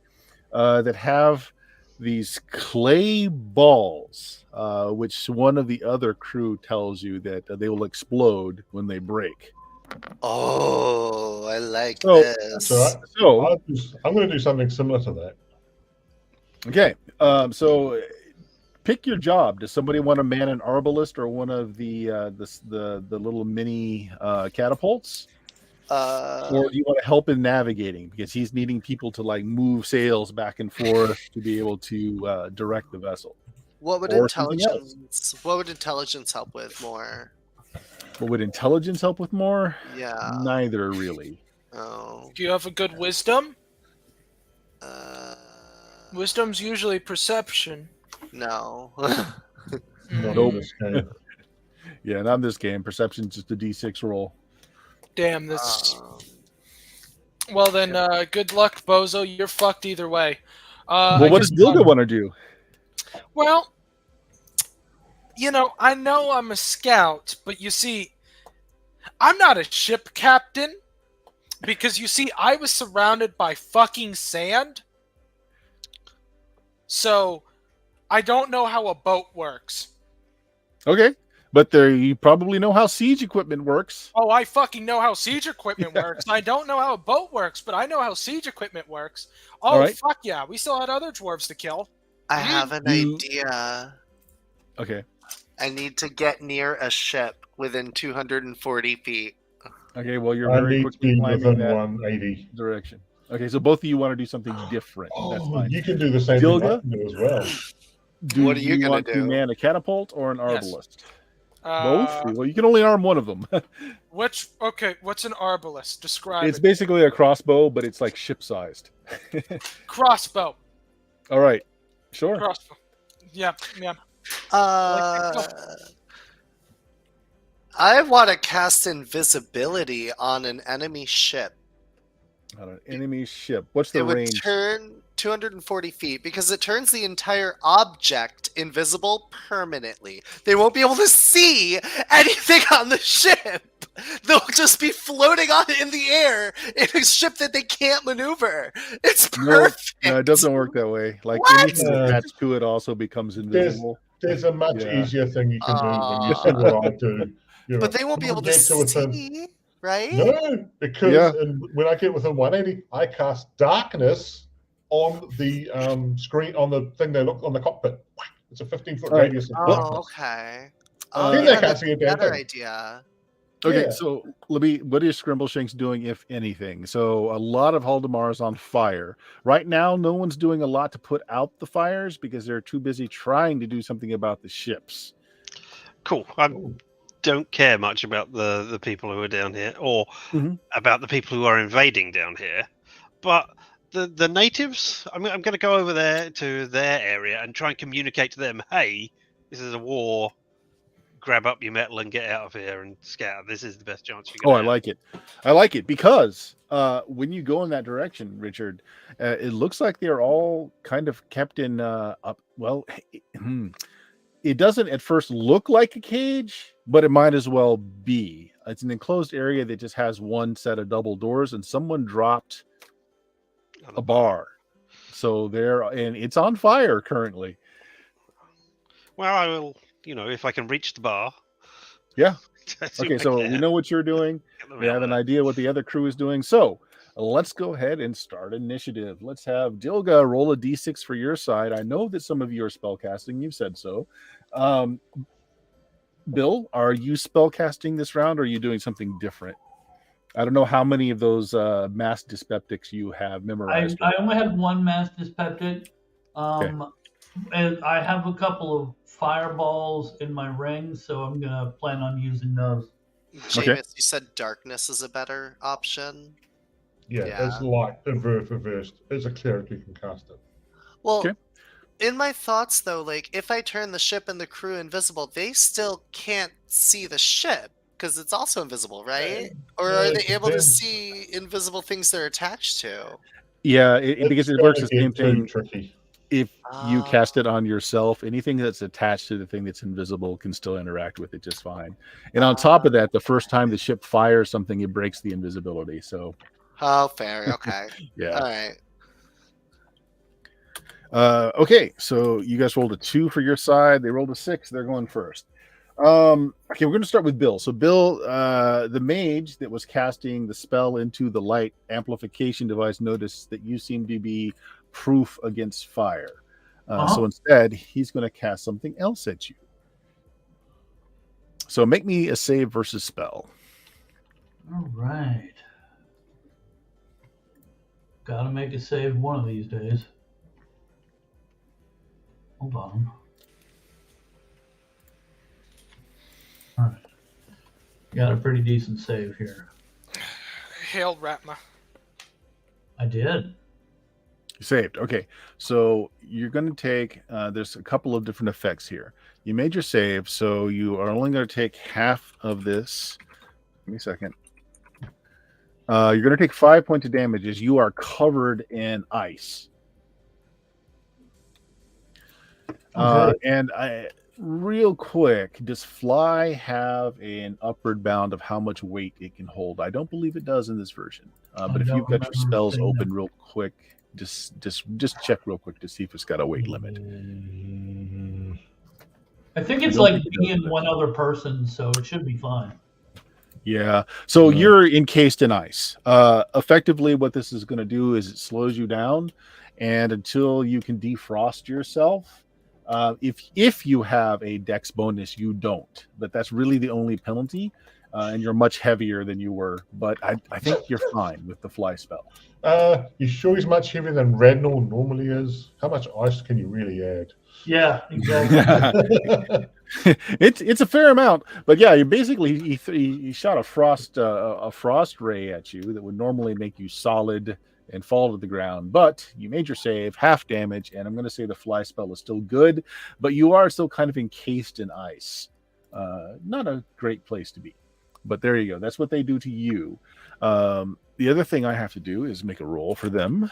that have these clay balls, which one of the other crew tells you that they will explode when they break. Oh, I like So, this. So I'm going to do something similar to that. okay, so pick your job. Does somebody want to man an arbalist or one of the little mini catapults? Or do you want to help in navigating, because he's needing people to like move sails back and forth to be able to direct the vessel? What would or something intelligence? What would intelligence help with more? But would intelligence help with more? Yeah. Neither really. Oh. Do you have a good wisdom? Uh, Wisdom's usually perception. no. Not Nope. in this game. Yeah, not in this game. Perception's just a D6 roll. Damn, this. Well then, good luck, Bozo. You're fucked either way. Well, I what guess does Dilga I'm- want to do? Well, I know I'm a scout, but you see, I'm not a ship captain because you see, I was surrounded by fucking sand. So, I don't know how a boat works. Okay, but you probably know how siege equipment works. Oh, I fucking know how siege equipment works. I don't know how a boat works, but I know how siege equipment works. Oh, All right. fuck yeah. We still had other dwarves to kill. I have an idea. Okay. I need to get near a ship within 240 feet. Okay, well, you're I very need to quickly be climbing within that 180. direction. Okay, so both of you want to do something different. That's Oh, fine. you can do the same thing I Dilga? can do as well. What are you gonna want do? to man a catapult or an Yes. arbalist? Both? Uh, Well, you can only arm one of them. Okay, what's an arbalist? Describe It's it. basically a crossbow, but it's like ship-sized. Crossbow. All right, sure. Crossbow. Yeah. I want to cast invisibility on an enemy ship. On an enemy ship. What's the It would range? turn 240 feet because it turns the entire object invisible permanently. They won't be able to see anything on the ship. They'll just be floating on in the air in a ship that they can't maneuver. It's perfect. No, it doesn't work that way. Like What? anything attached to it also becomes invisible. There's a much Yeah. easier thing you can do when you see what I do. But they won't be able to get within- see, right? No, because Yeah. when I get within 180, I cast darkness on the screen, on the thing they look on the cockpit. It's a 15-foot All right. radius of Oh, darkness. okay. Then they yeah, can't that's see a a damn better thing. idea. Okay, Yeah. so Libby, what is Scrimbleshanks doing, if anything? So a lot of Haldemar is on fire. Right now, no one's doing a lot to put out the fires because they're too busy trying to do something about the ships. Cool. I don't care much about the people who are down here, or Mhm. about the people who are invading down here. But the natives, I'm going to go over there to their area and try and communicate to them, hey, this is a war. Grab up your metal and get out of here and scatter. This is the best chance you're Oh, going I to like it. I like it because when you go in that direction, Richard, it looks like they're all kind of kept in up. Well, it doesn't at first look like a cage, but it might as well be. It's an enclosed area that just has one set of double doors, and someone dropped a bar. So and it's on fire currently. Well, I will, if I can reach the bar. Yeah. That's who Okay, I so we can. know what you're doing. Get them We out have an there. idea what the other crew is doing. So let's go ahead and start initiative. Let's have Dilga roll a d6 for your side. I know that some of you are spellcasting. You've said so. Bill, are you spellcasting this round, or are you doing something different? I don't know how many of those mass dyspeptics you have memorized. I only have one mass dyspeptic. And I have a couple of fireballs in my ring, so I'm gonna plan on using those. Jameis, you said darkness is a better option. Yeah, Yeah. it's light, reversed. As a cleric, you can cast it. Well, Okay. in my thoughts though, like if I turn the ship and the crew invisible, they still can't see the ship because it's also invisible, right? Or Yeah, are it they able to depends. see invisible things they're attached to? Yeah, because it works the gonna same get too thing. tricky. If you Ah. cast it on yourself, anything that's attached to the thing that's invisible can still interact with it just fine. And on top of that, the first time the ship fires something, it breaks the invisibility. So Oh, fair. Okay. yeah. All right. Okay, so you guys rolled a 2 for your side. They rolled a 6. They're going first. Okay, we're going to start with Bill. So Bill, the mage that was casting the spell into the light amplification device, noticed that you seem to be proof against fire. So instead, he's going to cast something else at you. So make me a save versus spell. All right. Gotta make a save one of these days. Hold on. All right. Got a pretty decent save here. Hail Ratma. I did. You saved. Okay, so you're going to take, there's a couple of different effects here. You made your save, so you are only going to take half of this. Give me a second. You're going to take 5 points of damage as you are covered in ice. And real quick, does Fly have an upward bound of how much weight it can hold? I don't believe it does in this version. But if you've got your spells open real quick, just check real quick to see if it's got a weight limit. I think it's like being one other person, so it should be fine. Yeah. So you're encased in ice. Effectively, what this is going to do is it slows you down, and until you can defrost yourself, if you have a dex bonus, you don't. But that's really the only penalty, and you're much heavier than you were. But I think you're fine with the fly spell. You sure he's much heavier than Radnor normally is? How much ice can you really add? Yeah, exactly. It's a fair amount, but yeah, you basically he shot a frost ray at you that would normally make you solid and fall to the ground, but you made your save, half damage, and I'm going to say the fly spell is still good, but you are still kind of encased in ice. Not a great place to be, but there you go. That's what they do to you. The other thing I have to do is make a roll for them.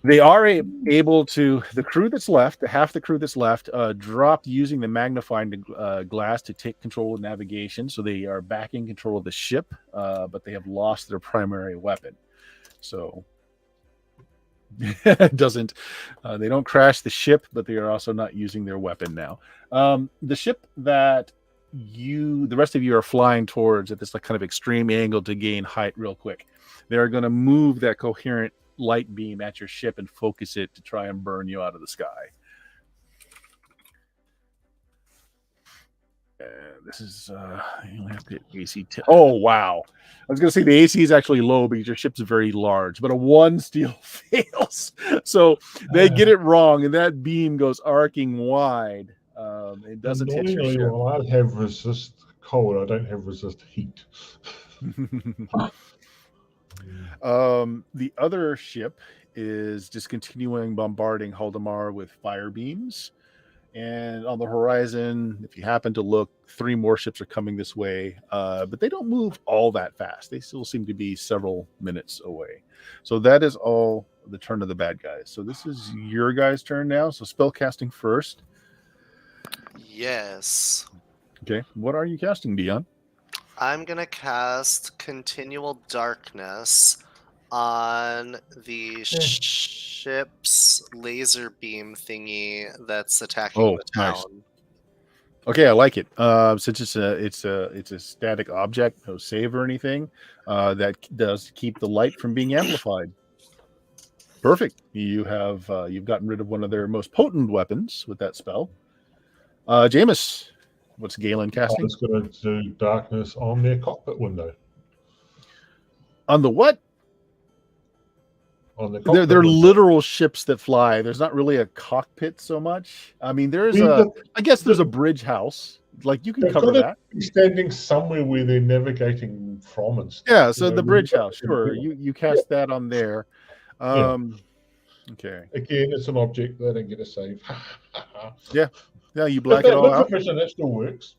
They are able to, the crew that's left, half the crew that's left, dropped using the magnifying glass to take control of navigation. So they are back in control of the ship, but they have lost their primary weapon. So it doesn't, they don't crash the ship, but they are also not using their weapon now. The ship that the rest of you are flying towards at this like kind of extreme angle to gain height real quick. They're going to move that coherent light beam at your ship and focus it to try and burn you out of the sky. This is you only have to hit AC 10. Oh wow, I was gonna say the AC is actually low because your ship's very large, but a 1 still fails, so they get it wrong and that beam goes arcing wide. It doesn't hit your ship. Well, I have resist cold, I don't have resist heat. The other ship is just continuing bombarding Haldemar with fire beams. And on the horizon, if you happen to look, 3 more ships are coming this way. But they don't move all that fast. They still seem to be several minutes away. So that is all the turn of the bad guys. So this is your guys' turn now. So spell casting first. Yes. Okay. What are you casting, Dion? I'm going to cast Continual Darkness on the ship's laser beam thingy that's attacking the town. Nice. Okay, I like it. Since it's a static object, no save or anything, that does keep the light from being amplified. Perfect. You've gotten rid of one of their most potent weapons with that spell. Jameis, what's Galen casting? I'm just going to do darkness on their cockpit window. On the what? On the cockpit they're window. literal ships that fly. There's not really a cockpit so much. I mean, there's I guess there's a bridge house. Like you can cover that. Standing somewhere where they're navigating from and stuff. Yeah, so the bridge house, sure. You cast that on there. Okay. Again, it's an object. They don't get a save. Yeah, you black it all out. That still works.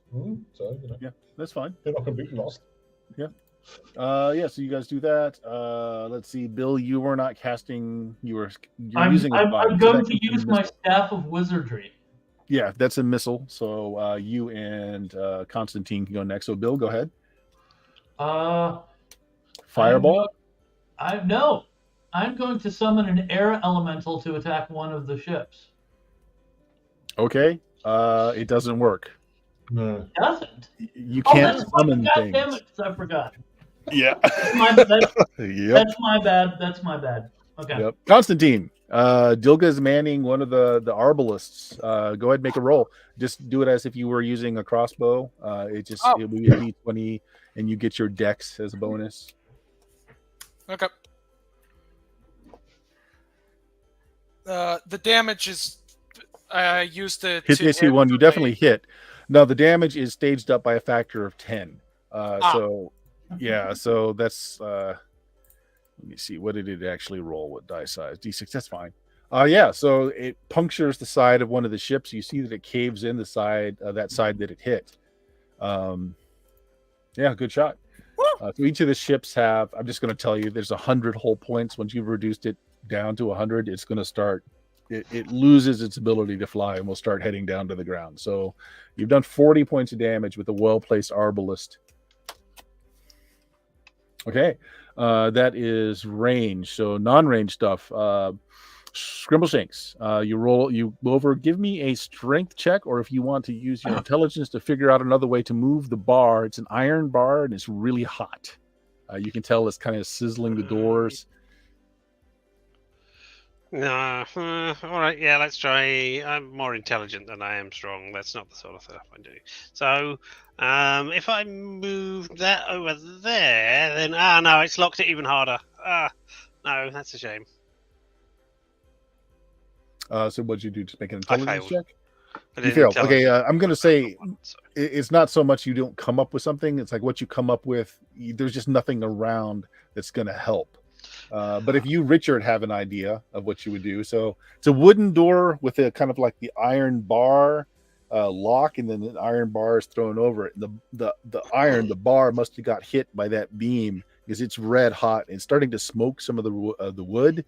So, yeah, that's fine. They're not completely lost. Yeah. So you guys do that. Let's see, Bill, you were not casting. You're using. I'm going to use my staff of wizardry. Yeah, that's a missile. So you and Constantine can go next. So Bill, go ahead. Fireball. I'm going to summon an air elemental to attack one of the ships. Okay. It doesn't work. No. It doesn't. You can't summon things. Damn it, I forgot. Yeah. That's my bad. That's my bad. Okay. Yep. Constantine, Dilga's manning one of the arbalists. Go ahead and make a roll. Just do it as if you were using a crossbow. It'll be a D20 and you get your dex as a bonus. Okay. The damage is I used it. Hit AC 1. You definitely hit. Now the damage is staged up by a factor of 10. So yeah, so that's let me see, what did it actually roll? What die size? D6. That's fine. So it punctures the side of one of the ships. You see that it caves in the side that it hit. Good shot. So each of the ships have, I'm just going to tell you, there's 100 hull points. Once you've reduced it down to 100, it's going to start, it loses its ability to fly and will start heading down to the ground. So you've done 40 points of damage with a well-placed arbalist. Okay, that is range. So non-range stuff. Scrimbleshanks, you go over, give me a strength check, or if you want to use your intelligence to figure out another way to move the bar. It's an iron bar and it's really hot. You can tell it's kind of sizzling the doors. No, all right, yeah, let's try. I'm more intelligent than I am strong. That's not the sort of stuff I do. So, if I move that over there, then no, it's locked it even harder. No, that's a shame. So what'd you do? Just make an intelligence failed. check? You failed. Okay, I'm going to say it's not so much you don't come up with something. It's like what you come up with, there's just nothing around that's going to help. But if you, Richard, have an idea of what you would do. So it's a wooden door with a kind of like the iron bar lock, and then the iron bar is thrown over it. The bar must have got hit by that beam because it's red hot and starting to smoke some of the wood.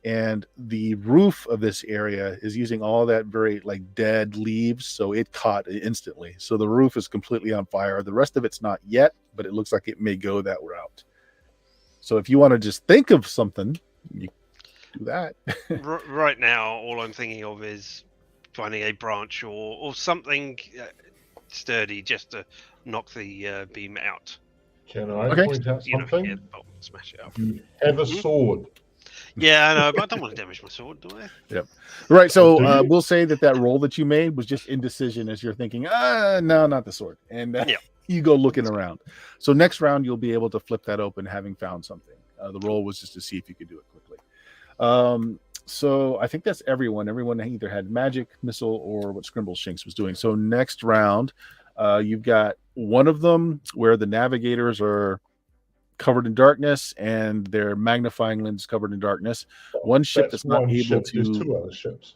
And the roof of this area is using all that very like dead leaves, so it caught instantly. So the roof is completely on fire. The rest of it's not yet, but it looks like it may go that route. So if you want to just think of something, you do that. Right now, all I'm thinking of is finding a branch or something sturdy just to knock the beam out. Can I point out something? Smash it up. You have a sword. Yeah, I know, but I don't want to damage my sword, do I? Yep. Right. So we'll say that roll that you made was just indecision as you're thinking, no, not the sword. And you go looking around. So next round, you'll be able to flip that open having found something. The roll was just to see if you could do it quickly. So I think that's everyone. Everyone either had magic, missile, or what Scrimbleshanks was doing. So next round, you've got one of them where the navigators are covered in darkness and their magnifying lens covered in darkness. One ship that's not able to. There's two other ships.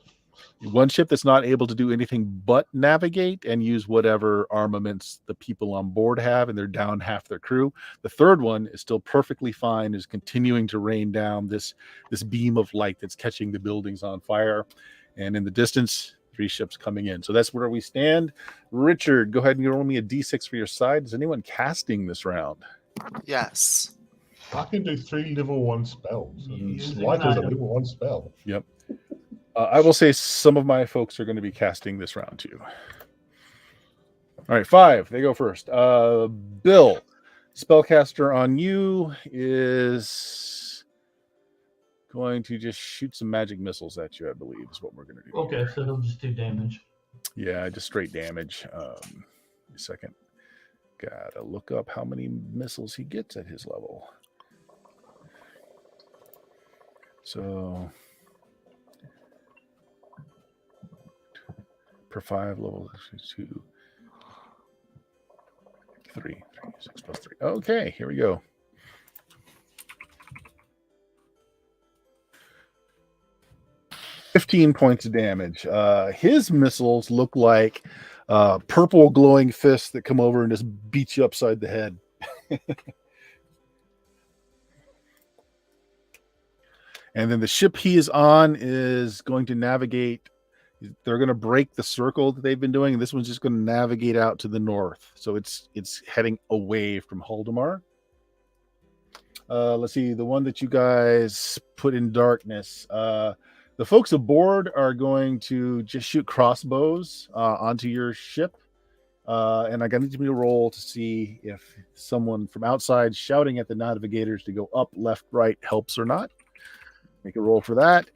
One ship that's not able to do anything but navigate and use whatever armaments the people on board have, and they're down half their crew. The third one is still perfectly fine, is continuing to rain down this beam of light that's catching the buildings on fire. And in the distance, 3 ships coming in. So that's where we stand. Richard, go ahead and roll me a d6 for your side. Is anyone casting this round? Yes. I can do 3 level 1 spells. And Light is a level 1 spell. Yep. I will say some of my folks are going to be casting this round too. All right, 5. They go first. Bill, spellcaster on you is going to just shoot some magic missiles at you, I believe, is what we're going to do. Okay, so he'll just do damage. Yeah, just straight damage. A second. Gotta look up how many missiles he gets at his level. So per 5 level 2, 3, 6 plus 3. Okay, here we go. $15 points of damage. His missiles look like purple glowing fists that come over and just beat you upside the head. And then the ship he is on is going to navigate. They're going to break the circle that they've been doing, and this one's just going to navigate out to the north. So it's heading away from Haldimar. Let's see, the one that you guys put in darkness. The folks aboard are going to just shoot crossbows onto your ship. And I got to roll to see if someone from outside shouting at the navigators to go up, left, right helps or not. Make a roll for that.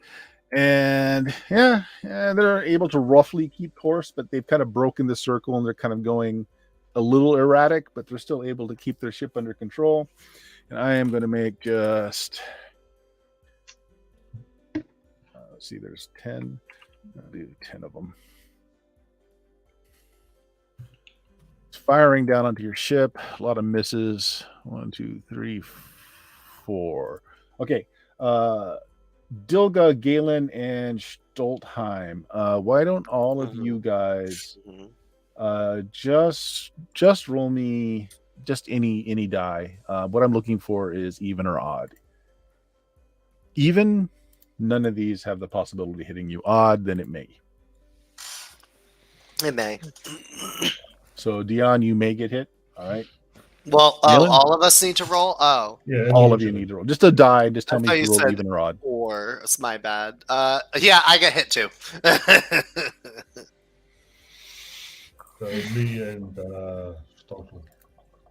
And yeah, they're able to roughly keep course, but they've kind of broken the circle and they're kind of going a little erratic, but they're still able to keep their ship under control. And I am going to make just... let's see, there's 10. I'll do 10 of them. It's firing down onto your ship. A lot of misses. 1, 2, 3, 4. Okay. Dilga, Galen, and Stoltheim. Why don't all of you guys just roll me just any die. What I'm looking for is even or odd. Even, none of these have the possibility of hitting you. Odd, then it may. It may. So Dion, you may get hit. All right. Well, Dylan? all of us need to roll. Oh, Yeah, All of you need to roll. Just a die. Just tell I me thought if you you roll said- even or odd. or it's my bad. Yeah, I get hit too. So me and Stockton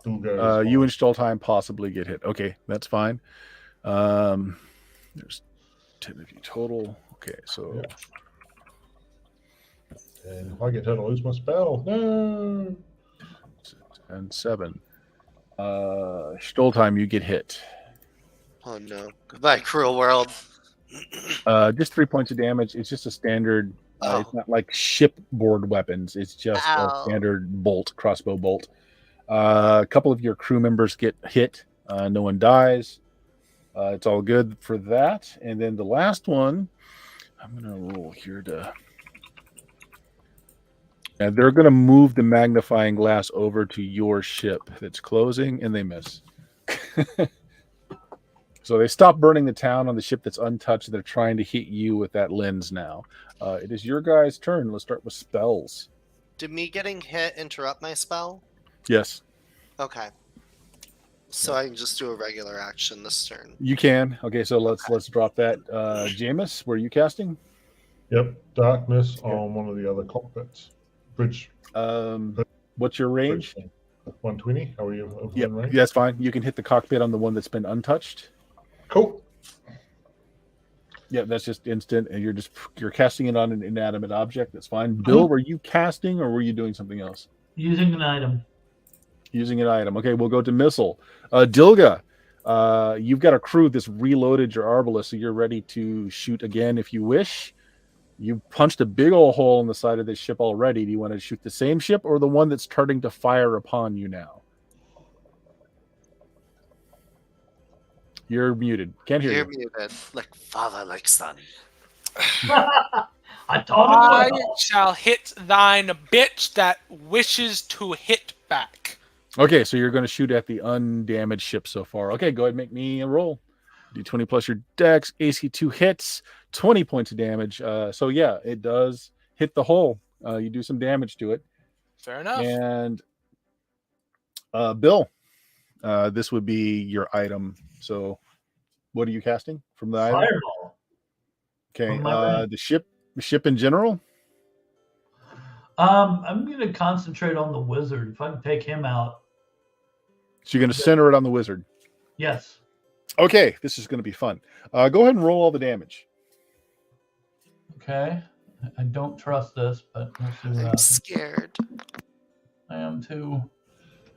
do go. You and Stoltheim possibly get hit. Okay, that's fine. There's 10 of you total. Okay, so Yeah. And if I get hit, I lose my spell. No. 10, 7. Stoltheim, you get hit. Oh no! Goodbye, cruel world. Just 3 points of damage. It's just a standard. It's Oh, not like shipboard weapons. It's just a Ow. standard bolt, crossbow bolt. A couple of your crew members get hit. No one dies. It's all good for that. And then the last one, I'm going to roll here to. And they're going to move the magnifying glass over to your ship that's closing, and they miss. So they stop burning the town on the ship that's untouched. They're trying to hit you with that lens now. It is your guys' turn. Let's start with spells. did me getting hit interrupt my spell? Yes, Okay. So I can just do a regular action this turn. you can. Okay, so let's drop that. Jameis, were you casting? Yep. Darkness on one of the other cockpits. Bridge. What's your range? 120. How are you? Yeah, Range? that's fine. You can hit the cockpit on the one that's been untouched. Cool. Yeah, that's just instant, and you're casting it on an inanimate object. That's fine. Bill, were you casting or were you doing something else? Using an item. Using an item. Okay, we'll go to missile. Dilga, you've got a crew that's reloaded your arbalest, so you're ready to shoot again if you wish. You punched a big old hole in the side of this ship already. Do you want to shoot the same ship or the one that's starting to fire upon you now? You're muted. Can't hear You're you. muted. Like father, like son. I taught I him well. shall hit thine bitch that wishes to hit back. Okay, so you're going to shoot at the undamaged ship so far. Okay, go ahead and make me a roll. D20 plus your dex. AC 2 hits, 20 points of damage. So yeah, it does hit the hull. You do some damage to it. Fair enough. And Bill, this would be your item. So what are you casting from the item? Fireball. Okay, From my range. the ship in general. I'm going to concentrate on the wizard. If I can take him out. So you're going to center it on the wizard. Yes. Okay, this is going to be fun. Go ahead and roll all the damage. Okay. I don't trust this, but we'll see what I'm happens. scared. I am too.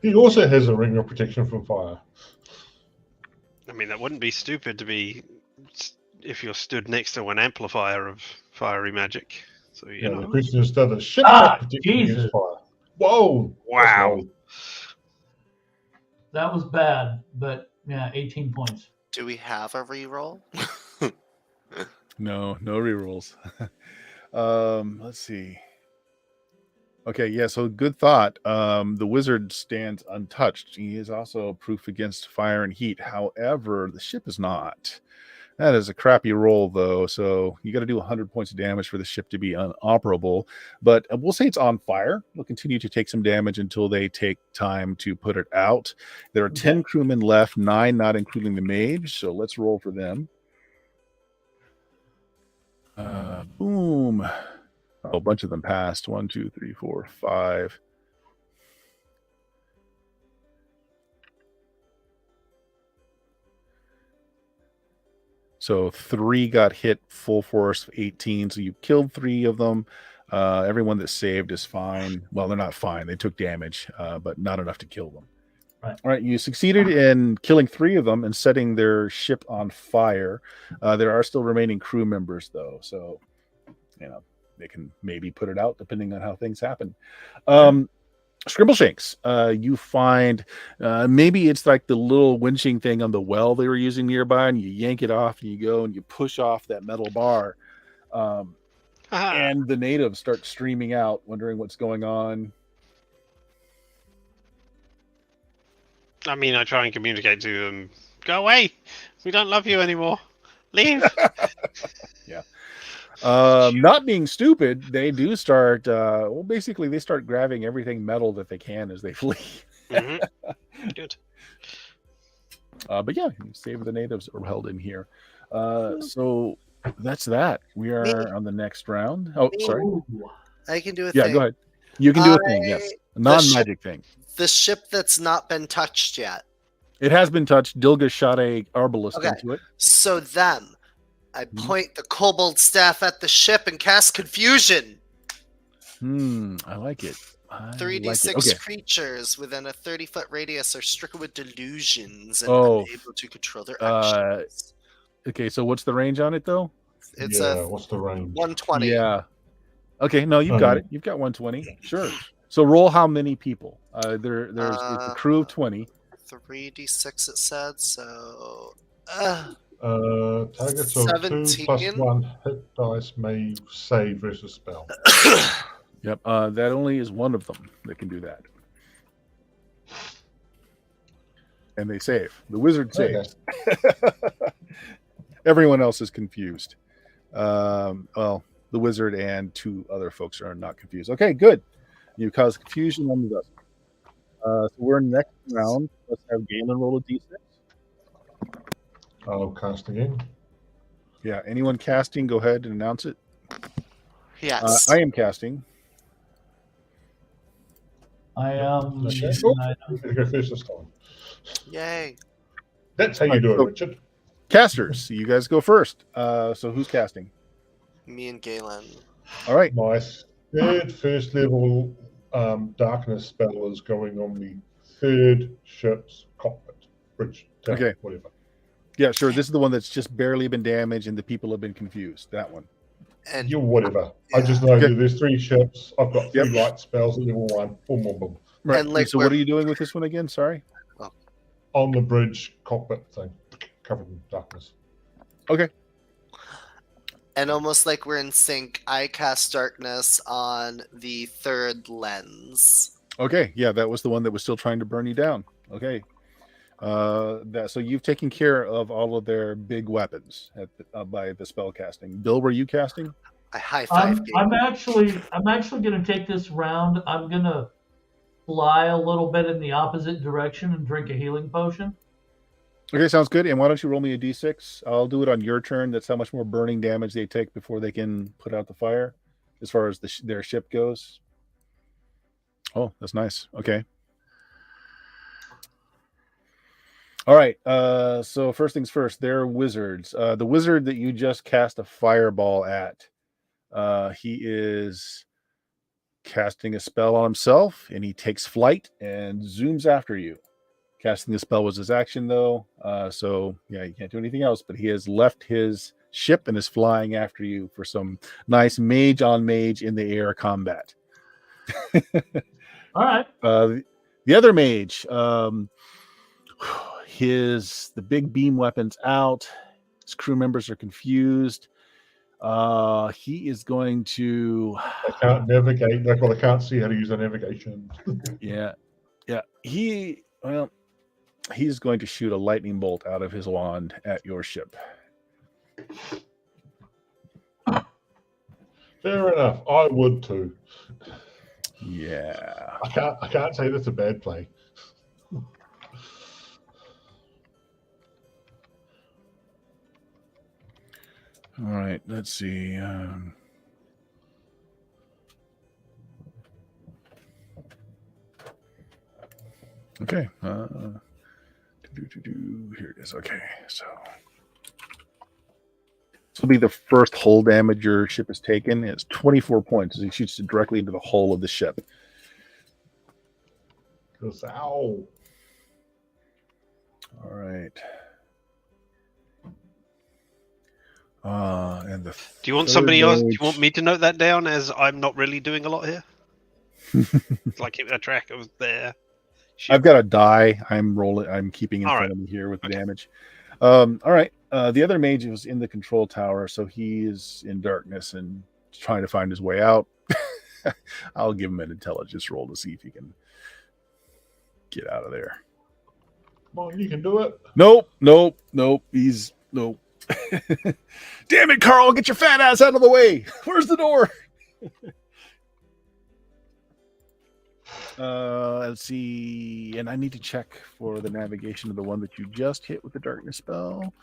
He also has a ring of protection from fire. I mean, that wouldn't be stupid to be if you're stood next to an amplifier of fiery magic. So you Yeah, know. the question is, does the ship Ah, have protection Jesus. against fire? Whoa! That's Wow. low. That was bad, but yeah, 18 points. Do we have a reroll? No rerolls. Let's see. Okay, yeah, so good thought. The wizard stands untouched. He is also proof against fire and heat. However, the ship is not. That is a crappy roll, though. So you got to do 100 points of damage for the ship to be unoperable. But we'll say it's on fire. It'll continue to take some damage until they take time to put it out. There are 10 crewmen left, 9 not including the mage. So let's roll for them. Boom. Oh, a bunch of them passed. 1, 2, 3, 4, 5. So 3 got hit full force, 18. So you killed 3 of them. Everyone that saved is fine. Well, they're not fine. They took damage, but not enough to kill them. Right. All right. You succeeded in killing 3 of them and setting their ship on fire. There are still remaining crew members, though. So, they can maybe put it out depending on how things happen. Scrimbleshanks, you find maybe it's like the little winching thing on the well they were using nearby, and you yank it off and you go and you push off that metal bar. And the natives start streaming out, wondering what's going on. I mean, I try and communicate to them. Go away. We don't love you anymore. Leave. Not being stupid, they do start. Well, basically, they start grabbing everything metal that they can as they flee. hmm Good. But yeah, save the natives are held in here. So that's that. We are on the next round. Oh, Me. sorry. Ooh. I can do a Yeah, thing. go ahead. You can do a thing. Yes, a non-magic thing. The ship that's not been touched yet. It has been touched. Dilga shot a arbalist Okay. into it. So then, I point the kobold staff at the ship and cast confusion. I like it. I 3d6 like it. Okay. creatures within a 30-foot radius are stricken with delusions and Oh, unable to control their actions. Okay, so what's the range on it though? It's yeah, a what's the range? 120. Yeah. Okay, no, you've got it. You've got 120. Sure. So roll how many people? There's it's a crew of 20. 3d6 it said, so Targets of 2 17. plus 1 hit dice may save versus spell. Yep. That only is one of them that can do that. And they save. The wizard saves. Everyone else is confused. Well, the wizard and 2 other folks are not confused. Okay, good. You caused confusion on the rest. So we're in the next round. Let's have Galen roll a d6. I'll cast again. Yeah, anyone casting, go ahead and announce it. Yes. I am casting. I am. Okay. I'm going to go first this time. Yay. That's how you do it, Richard. Casters, you guys go first. So who's casting? Me and Galen. All right. My third first level darkness spell is going on the 3rd ship's cockpit, bridge, tower, Okay. whatever. Yeah, sure. This is the one that's just barely been damaged and the people have been confused. That one. And You whatever. I just know Okay. that there's 3 ships. I've got 3 light spells at level 1. Boom, boom, boom. Right. And, like, so what are you doing with this one again? Sorry. On the bridge cockpit thing, covered in darkness. Okay. and almost like we're in sync, I cast darkness on the 3rd lens. Okay. Yeah, that was the one that was still trying to burn you down. Okay. So you've taken care of all of their big weapons by the spell casting. Bill, were you casting? I high five. I'm actually going to take this round. I'm going to fly a little bit in the opposite direction and drink a healing potion. Okay, sounds good. And why don't you roll me a d6? I'll do it on your turn. That's how much more burning damage they take before they can put out the fire, as far as their ship goes. Oh, that's nice. Okay. All right. So first things first, they're wizards. The wizard that you just cast a fireball at, he is casting a spell on himself, and he takes flight and zooms after you. Casting the spell was his action, though. So yeah, you can't do anything else. But he has left his ship and is flying after you for some nice mage on mage in the air combat. All right. The other mage, the big beam weapon's out. His crew members are confused. He is going to. They can't navigate. They can't see how to use the navigation. Yeah. He's going to shoot a lightning bolt out of his wand at your ship. Fair enough. I would too. Yeah. I can't say that's a bad play. All right. Let's see. Okay. Here it is. Okay. So this will be the first hull damage your ship has taken. It's 24 points as he shoots it directly into the hull of the ship. Goes, ow. All right. And the Do you want third somebody else? Do you mage- want me to note that down, as I'm not really doing a lot here? Like keep a track of their. I've got a die. I'm keeping in All front right. of me here with the Okay. damage. All right. The other mage was in the control tower, so he is in darkness and trying to find his way out. I'll give him an intelligence roll to see if he can get out of there. Come on, you can do it. Nope. He's nope. Damn it, Carl! Get your fat ass out of the way. Where's the door? Let's see. And I need to check for the navigation of the one that you just hit with the darkness spell.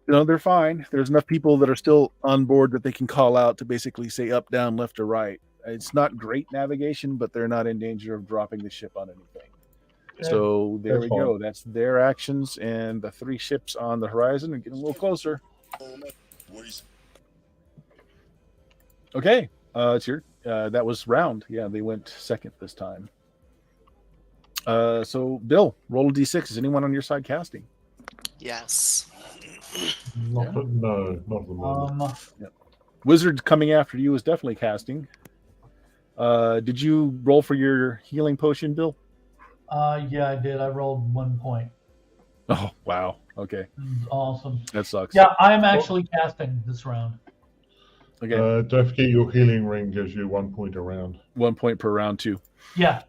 No, they're fine. There's enough people that are still on board that they can call out to basically say up, down, left, or right. It's not great navigation, but they're not in danger of dropping the ship on anything. Yeah, So there that's we go. fine. That's their actions, and the 3 ships on the horizon are getting a little closer. Okay, it's your. That was round. Yeah, they went second this time. So Bill, roll a d6. Is anyone on your side casting? Yes. No, not at the moment. Wizard coming after you is definitely casting. Did you roll for your healing potion, Bill? Yeah, I did. I rolled 1 point. Oh wow. Okay, This is awesome. that sucks. Yeah, I am actually casting this round. Okay, Don't forget your healing ring gives you 1 point a round. 1 point per round too. Yeah.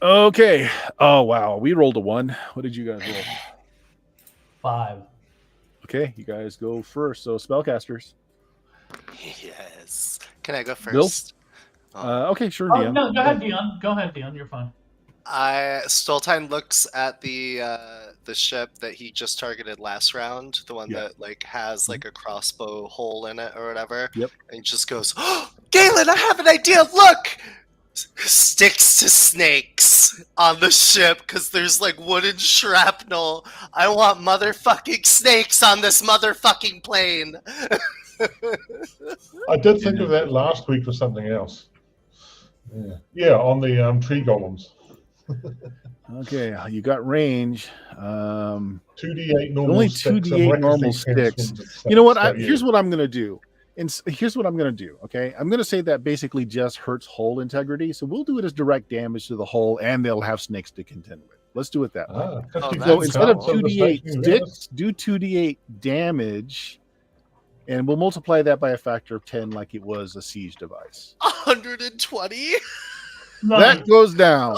Okay. Oh wow, we rolled a 1. What did you guys roll? 5. Okay, you guys go first. So spellcasters. Yes. Can I go Bill? first? Oh. Okay, sure, Oh, Dion. no, go ahead, Dion. Go ahead, Dion. You're fine. Stoltine looks at the ship that he just targeted last round, the one Yeah. that like has like a crossbow hole in it or whatever. Yep. And just goes, oh, Galen, I have an idea. Look, sticks to snakes on the ship because there's like wooden shrapnel. I want motherfucking snakes on this motherfucking plane. I did think of that last week for something else. Yeah, on the tree golems. Okay, you got range. 2d8 normal Only sticks. 2d8 normal sticks. You know what? Here's what I'm going to do. Here's what I'm going to do. Okay, I'm going to say that basically just hurts hull integrity. So we'll do it as direct damage to the hull, and they'll have snakes to contend with. Let's do it that way. So instead of 2d8 sticks, do 2d8 damage, and we'll multiply that by a factor of 10, like it was a siege device. 120. That goes down.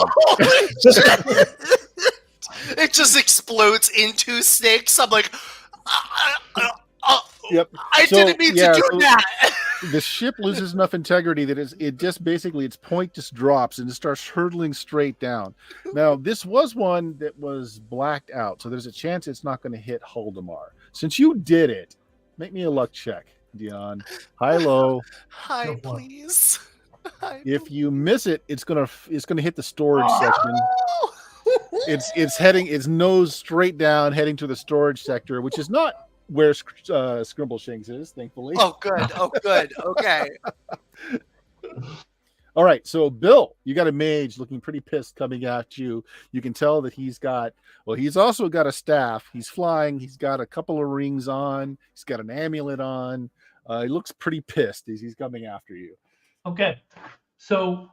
It just explodes into snakes. I'm like, Yep. I didn't mean to do that. The ship loses enough integrity that it just basically its point just drops and it starts hurtling straight down. Now, this was one that was blacked out, so there's a chance it's not going to hit Huldamar. Since you did it, make me a luck check, Dion. High, low. Hi, please. Hi, If you miss it, it's gonna hit the storage section. It's heading its nose straight down, heading to the storage sector, which is not where Scrimbleshanks is, thankfully. Oh, good. Oh, good. Okay. All right, so Bill, you got a mage looking pretty pissed coming at you. You can tell that he's also got a staff. He's flying. He's got a couple of rings on. He's got an amulet on. He looks pretty pissed as he's coming after you. Okay, so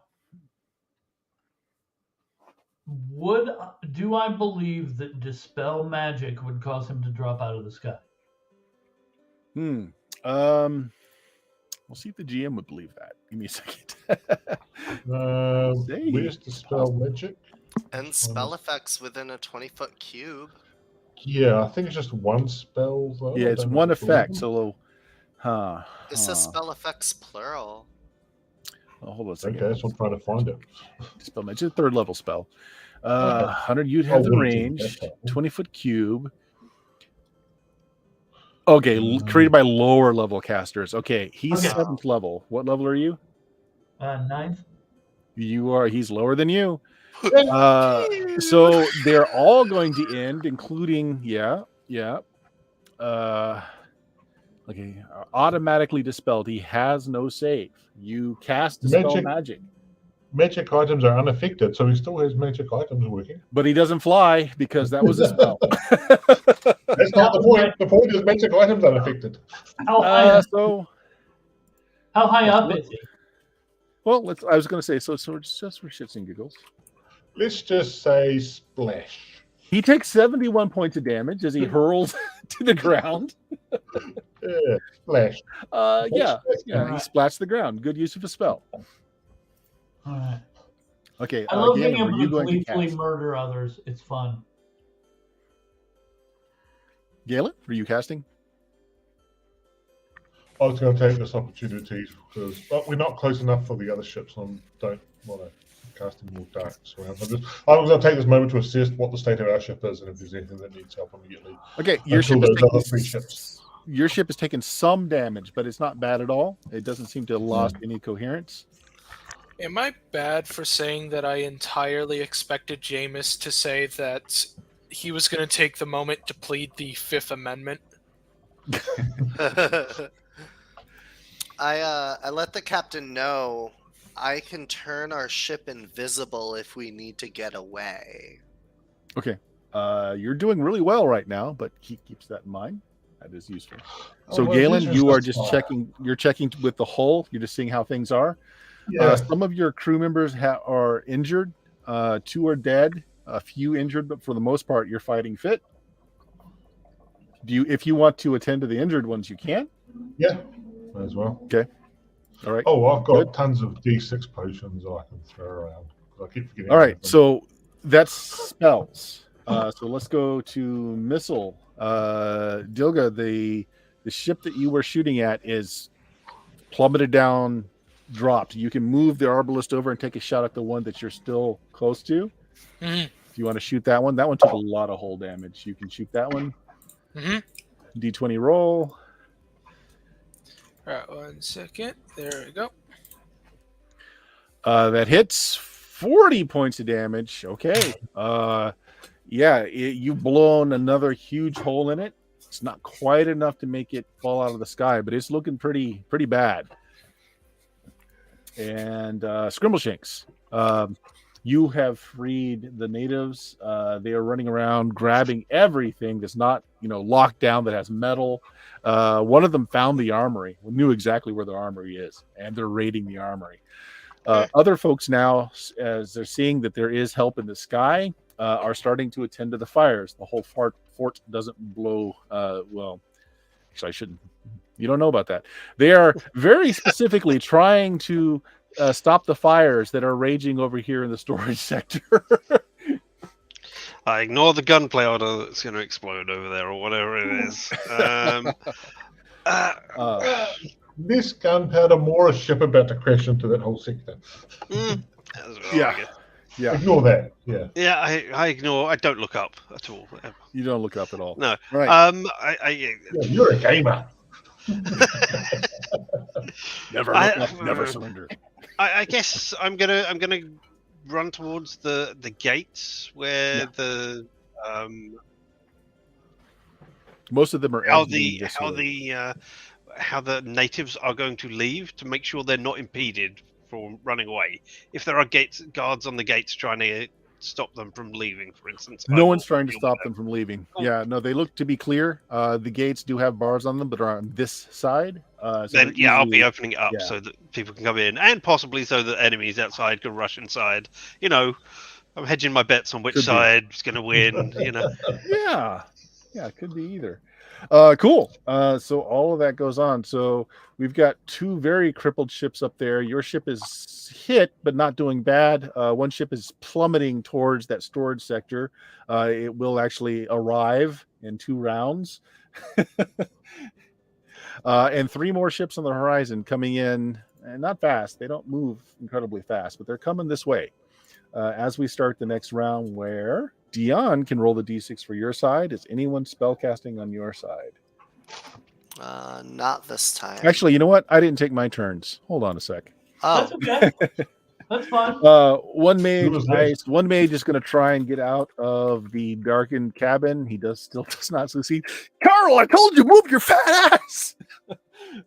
do I believe that dispel magic would cause him to drop out of the sky? We'll see if the GM would believe that. Give me a second. Where's the spell magic? And spell effects within a 20-foot cube. Yeah, I think it's just one spell though. Yeah, it's one effect. So, It says spell effects plural. Oh, hold on a second. Okay, that's what I'm trying to find it. Spell magic, 3rd level spell. 100, you'd have the range. Okay. 20-foot cube. Okay, created by lower level casters. Okay, he's 7th level. What level are you? 9th. He's lower than you. So they're all going to end, including okay, automatically dispelled. He has no save. You cast dispel magic. Magic items are unaffected, so he still has magic items working. But he doesn't fly because that was a spell. That's not the point. The point is magic items unaffected. How high up is he? Well, I was going to say, so it's just for shits and giggles. Let's just say splash. He takes 71 points of damage as he hurls to the ground. Yeah, splash. He splashed the ground. Good use of a spell. All right. Okay. I love being Galen, able were you to going to gleefully cast? murder others. It's fun. Galen, are you casting? I was going to take this opportunity because we're not close enough for the other ships, and I don't want to casting more darts around. I was going to take this moment to assess what the state of our ship is and if there's anything that needs help immediately. Okay, your Until ship is those taking other 3 ships. Your ship is taking some damage, but it's not bad at all. It doesn't seem to have lost Hmm. any coherence. Am I bad for saying that I entirely expected Jameis to say that he was going to take the moment to plead the Fifth Amendment? I let the captain know I can turn our ship invisible if we need to get away. Okay, you're doing really well right now, but he keeps that in mind. That is useful. So, well, Galen, these you are just just fire. checking. You're checking with the hull. You're just seeing how things are. Yeah. Some of your crew members are injured. 2 are dead. A few injured, but for the most part, you're fighting fit. If you want to attend to the injured ones, you can. Yeah. As well. Okay. All right. Oh, I've got Good. tons of D6 potions I can throw around. I keep forgetting. All right. about them. So that's spells. So let's go to missile. Dilga, the ship that you were shooting at is plummeted down, dropped. You can move the arbalist over and take a shot at the one that you're still close to. Mhm. If you want to shoot that one took a lot of hull damage. You can shoot that one. Mhm. D20 roll. All right, 1 second. There we go. That hits 40 points of damage. Okay. You've blown another huge hole in it. It's not quite enough to make it fall out of the sky, but it's looking pretty bad. And Scrimbleshanks, you have freed the natives. They are running around grabbing everything that's not, locked down, that has metal. One of them found the armory, knew exactly where the armory is, and they're raiding the armory. Other folks now, as they're seeing that there is help in the sky, are starting to attend to the fires. The whole fort doesn't blow. Well, actually, I shouldn't. You don't know about that. They are very specifically trying to stop the fires that are raging over here in the storage sector. I ignore the gunpowder that's going to explode over there or whatever it is. This gunpowder, more a ship about to crash into that whole sector. As well, Yeah. I guess. Yeah, Ignore that. Yeah. Yeah, I ignore. I don't look up at all. you don't look up at all. No. Right. Yeah, you're a gamer. Never look up, never surrender. I guess I'm gonna run towards the gates where the Most of them are how exiting the this how way. the how the natives are going to leave to make sure they're not impeded from running away. If there are guards on the gates trying to stop them from leaving, for instance. No one's trying to stop them from leaving. Oh. Yeah, no, they look to be clear. The gates do have bars on them, but are on this side. So Then they're I'll be easily- opening it up yeah. so that people can come in, and possibly so that enemies outside can rush inside. I'm hedging my bets on which Could be. side's going to win. Yeah, it could be either. Cool. So all of that goes on. So we've got 2 very crippled ships up there. Your ship is hit, but not doing bad. One ship is plummeting towards that storage sector. It will actually arrive in 2 rounds. And 3 more ships on the horizon coming in, and not fast. They don't move incredibly fast, but they're coming this way. As we start the next round, where Dion can roll the d6 for your side. Is anyone spellcasting on your side? Not this time. Actually, you know what? I didn't take my turns. Hold on a sec. That's Oh, okay. That's fine. One mage, was next? one mage is going to try and get out of the darkened cabin. He still does not succeed. Carl, I told you, move your fat ass.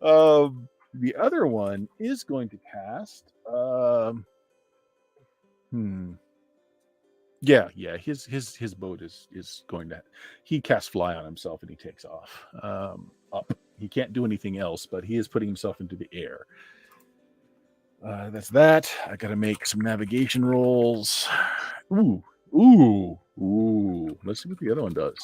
The other one is going to cast. Yeah. His boat is going to. He casts fly on himself and he takes off up. He can't do anything else, but he is putting himself into the air. That's that. I got to make some navigation rolls. Ooh. Let's see what the other one does.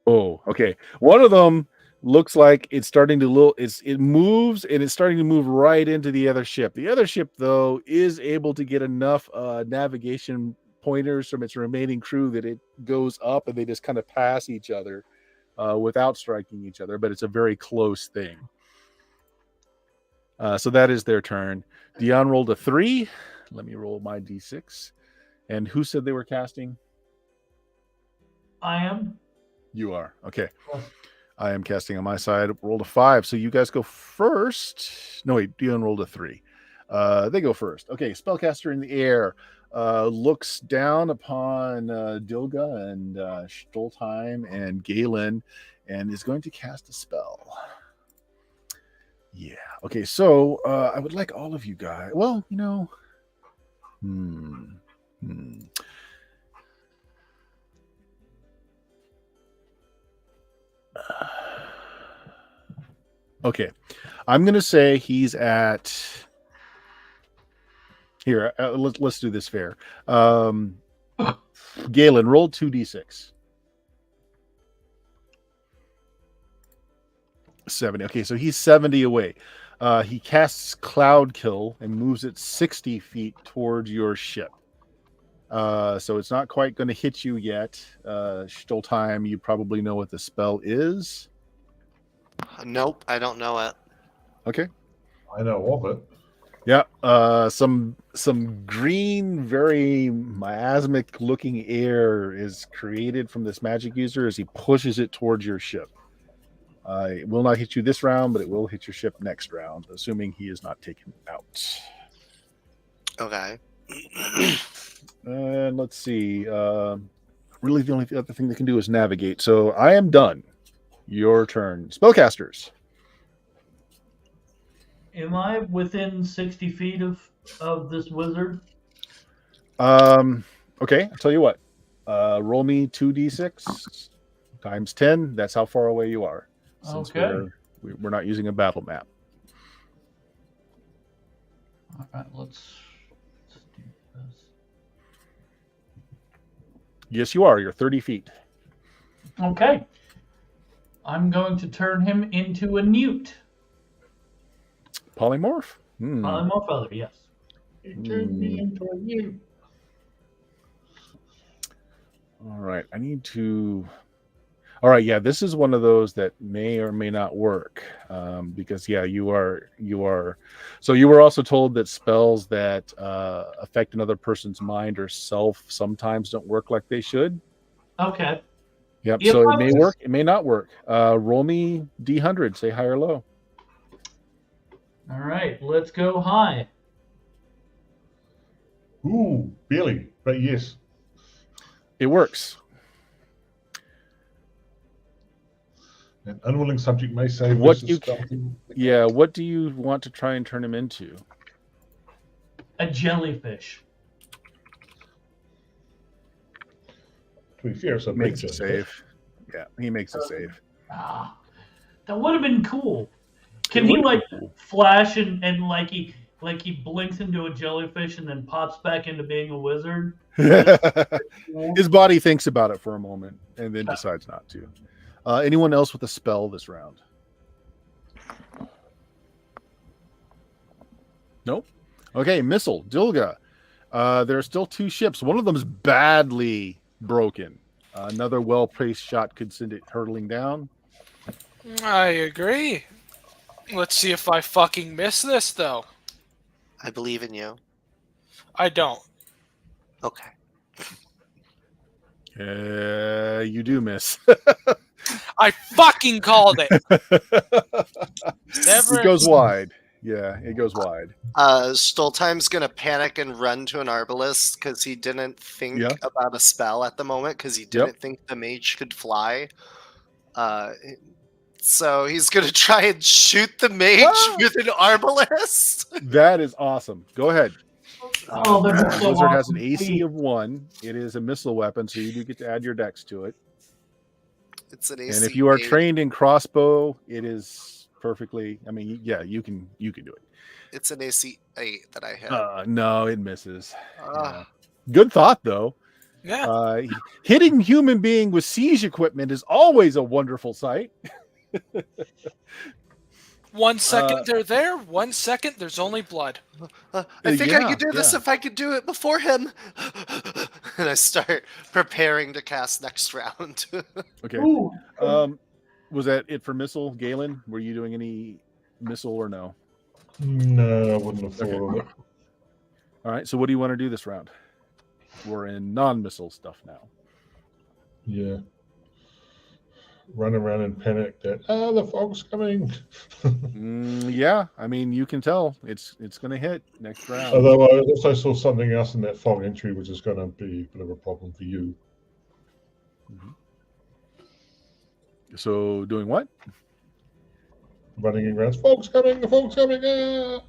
Oh, okay. One of them looks like it's starting to it moves, and it's starting to move right into the other ship. The other ship, though, is able to get enough navigation pointers from its remaining crew that it goes up and they just kind of pass each other without striking each other, but it's a very close thing. So that is their turn. Dion rolled a 3. Let me roll my d6. And who said they were casting? I am. You are. Okay. Yes. I am casting on my side. Rolled a 5. So you guys go first. No, wait. Dion rolled a 3. They go first. Okay. Spellcaster in the air looks down upon Dilga and Stoltheim and Galen and is going to cast a spell. Yeah. Okay. So I would like all of you guys. Well, you know. Okay. I'm going to say he's at. Here, let's do this fair. Galen, roll 2d6. 70. Okay, so he's 70 away. He casts Cloud Kill and moves it 60 feet towards your ship. So it's not quite going to hit you yet. Stoltheim, you probably know what the spell is. Nope, I don't know it. Okay. I know of it. Yeah, some green, very miasmic looking air is created from this magic user as he pushes it towards your ship. It will not hit you this round, but it will hit your ship next round, assuming he is not taken out. Okay. And let's see. Really, the only other thing they can do is navigate. So I am done. Your turn. Spellcasters. Am I within 60 feet of this wizard? Okay, I'll tell you what. Roll me 2d6 times 10. That's how far away you are. Since Okay. we're not using a battle map. All right, let's do this. Yes, you are. You're 30 feet. Okay. I'm going to turn him into a newt. Polymorph? Polymorph feather, yes. You turned me into a newt. All right. I need to. All right. Yeah, this is one of those that may or may not work because, yeah, you are. So you were also told that spells that affect another person's mind or self sometimes don't work like they should. Okay. Yep. If So I it may was- work. It may not work. Roll me D100. Say high or low. All right, let's go high. Ooh, barely, but yes. It works. An unwilling subject may say What versus you stealthy. Yeah. What do you want to try and turn him into? A jellyfish. To be fair, it's a Makes big a jellyfish. save. Yeah, he makes a save. Ah, that would have been cool. Can It he would be like cool. flash and like he blinks into a jellyfish and then pops back into being a wizard? His body thinks about it for a moment and then decides not to. Anyone else with a spell this round? Nope. Okay, missile, Dilga. There are still 2 ships. One of them is badly broken. Another well-placed shot could send it hurtling down. I agree. Let's see if I fucking miss this, though. I believe in you. I don't. Okay. You do miss. I fucking called it. Never. It goes wide. Yeah, it goes wide. Stoltheim's gonna panic and run to an arbalist because he didn't think Yeah. about a spell at the moment because he didn't think the mage could fly. So he's gonna try and shoot the mage with an arbalist. That is awesome. Go ahead. Oh, The that's so wizard has an awesome. AC of 1. It is a missile weapon, so you do get to add your dex to it. It's an AC. And if you are mage. trained in crossbow, it is perfectly. I mean, yeah, you can do it. It's an AC 8 that I hit. No, it misses. Ah. Good thought, though. Yeah. Hitting human being with siege equipment is always a wonderful sight. 1 second they're there, 1 second there's only blood. I think I Yeah, could do this yeah. if I could do it before him. And I start preparing to cast next round. Okay. Ooh. Was that it for missile, Galen? Were you doing any missile or no? No, I wouldn't have thought Okay. of it. All right. So what do you want to do this round? We're in non-missile stuff now. Yeah. Run around in panic that the fog's coming. Yeah, I mean you can tell it's going to hit next round. Although I also saw something else in that fog entry, which is going to be a bit of a problem for you. So doing what? Running around, fog's coming, the fog's coming. Ah!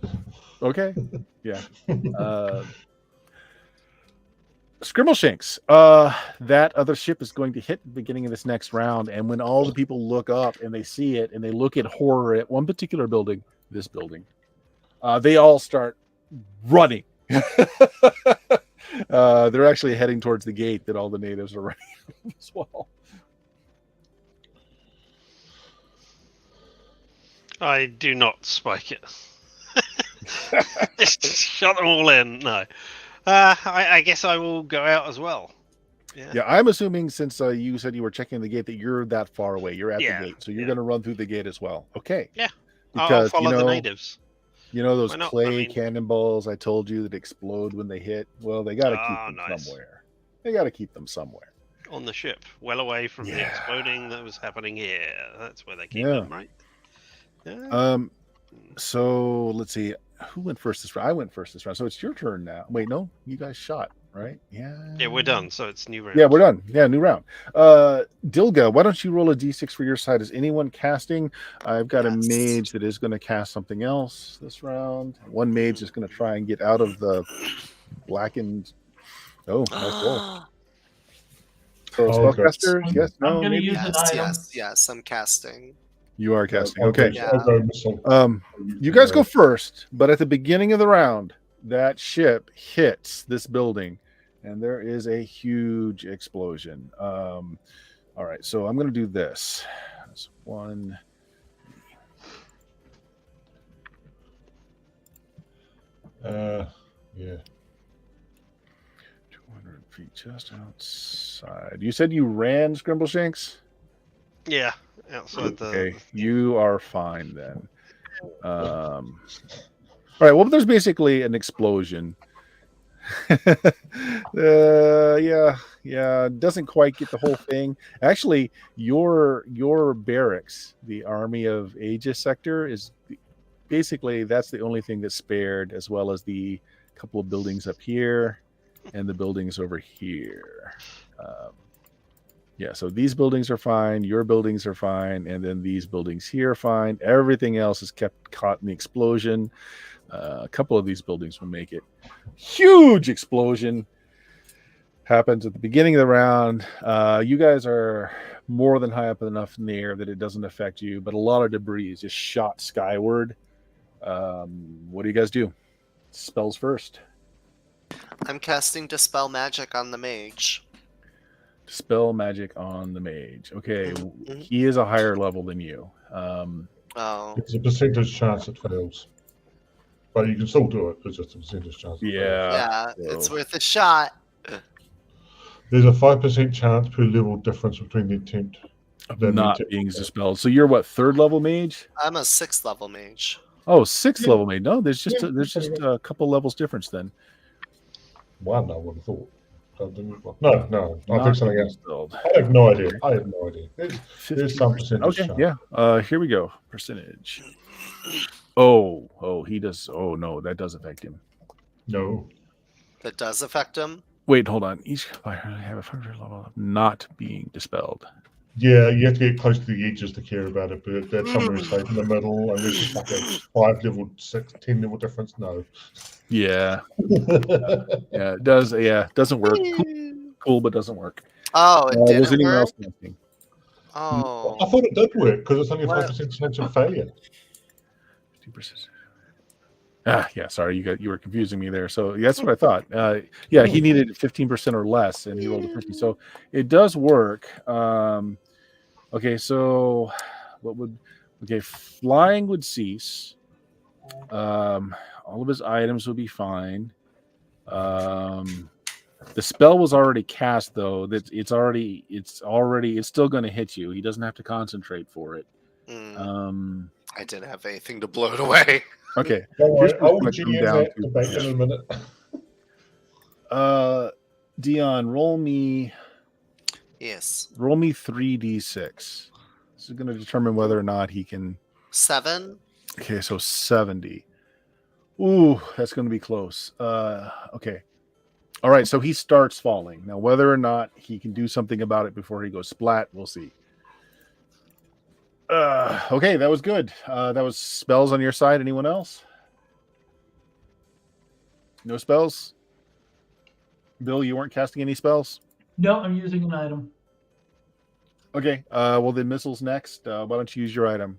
Okay. Yeah. Skrimbleshanks. That other ship is going to hit the beginning of this next round, and when all the people look up and they see it and they look at horror at one particular building, this building, they all start running. They're actually heading towards the gate that all the natives are running as well. I do not spike it. Just shut them all in. No. I guess I will go out as well. Yeah, I'm assuming since you said you were checking the gate that you're that far away. You're at the gate, so you're going to run through the gate as well. Okay. Yeah. Because I'll follow the natives. You know those Why not? clay cannonballs I told you that explode when they hit? Well, they got to keep them somewhere. They got to keep them somewhere. On the ship, well away from the exploding that was happening here. That's where they keep them, right? Yeah. So let's see. Who went first this round? I went first this round. So it's your turn now. Wait, no, you guys shot, right? Yeah. Yeah, we're done. So it's new round. Yeah, we're done. Yeah, new round. Dilga, why don't you roll a d6 for your side? Is anyone casting? I've got a mage that is going to cast something else this round. One mage is going to try and get out of the blackened. Oh, nice roll. So spellcaster, yes, no, I'm going to use an item. Yes, I'm casting. You are casting. Okay. Yeah. You guys go first, but at the beginning of the round, that ship hits this building, and there is a huge explosion. All right, so I'm going to do this. That's one. Yeah. 200 feet just outside. You said you ran, Skrimbleshanks? Yeah, outside the. Okay, you are fine then. All right. Well, there's basically an explosion. Yeah. Doesn't quite get the whole thing. Actually, your barracks, the Army of Aegis sector, is basically that's the only thing that's spared, as well as the couple of buildings up here and the buildings over here. Yeah, so these buildings are fine, your buildings are fine, and then these buildings here are fine. Everything else is kept caught in the explosion. A couple of these buildings will make it. Huge explosion happens at the beginning of the round. You guys are more than high up enough in the air that it doesn't affect you, but a lot of debris is just shot skyward. What do you guys do? Spells first. I'm casting Dispel Magic on the mage. Spell magic on the mage. Okay, he is a higher level than you. It's a percentage chance it fails. But you can still do it. There's just a percentage chance. Yeah, it's worth a shot. There's a 5% chance per level difference between the attempt of not being dispelled. So you're what, 3rd level mage? I'm a 6th level mage. Oh, 6th level mage. No, there's just a couple levels difference then. One, I would have thought. No, I'll think something else. Spelled. I have no idea. There's some percentage. Okay, yeah. Here we go. Percentage. Oh, he does. Oh no, that does affect him. No. That does affect him? Wait, hold on. Each player have a 100 level of not being dispelled. Yeah, you have to get close to the edges to care about it, but that's somewhere safe in the middle, and there's like a 5 level, 6, 10 level difference. No. Yeah. Yeah, it does. Yeah, doesn't work. Cool, but doesn't work. Oh, it didn't was anyone work? else thinking? Oh. I thought it did work because it's only 5% chance of failure. 2%. Yeah, sorry, you were confusing me there. So that's what I thought. Yeah, he needed 15% or less, and he rolled a 50. So it does work. Okay, so what Okay, flying would cease. All of his items would be fine. The spell was already cast, though. That it's still going to hit you. He doesn't have to concentrate for it. I didn't have anything to blow it away. Okay. Don't Here's worry, what I'll it's gonna come GM down that to. debate in a minute. Dion, roll me Yes. 3d6. This is going to determine whether or not he can. 7. Okay, so 70. Ooh, that's going to be close. Okay. All right, so he starts falling. Now, whether or not he can do something about it before he goes splat, we'll see. Okay, that was good. That was spells on your side. Anyone else? No spells? Bill, you weren't casting any spells? No, I'm using an item. Okay, well then Missile's next. Why don't you use your item?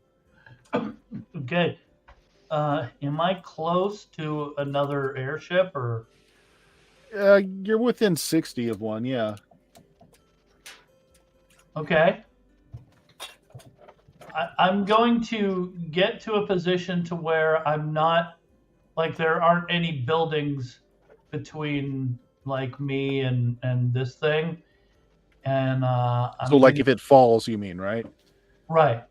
Okay. Am I close to another airship or? You're within 60 of one, yeah. Okay. I'm going to get to a position to where I'm not, like, there aren't any buildings between, like, me and this thing. And So, like, if it falls, you mean, right? Right.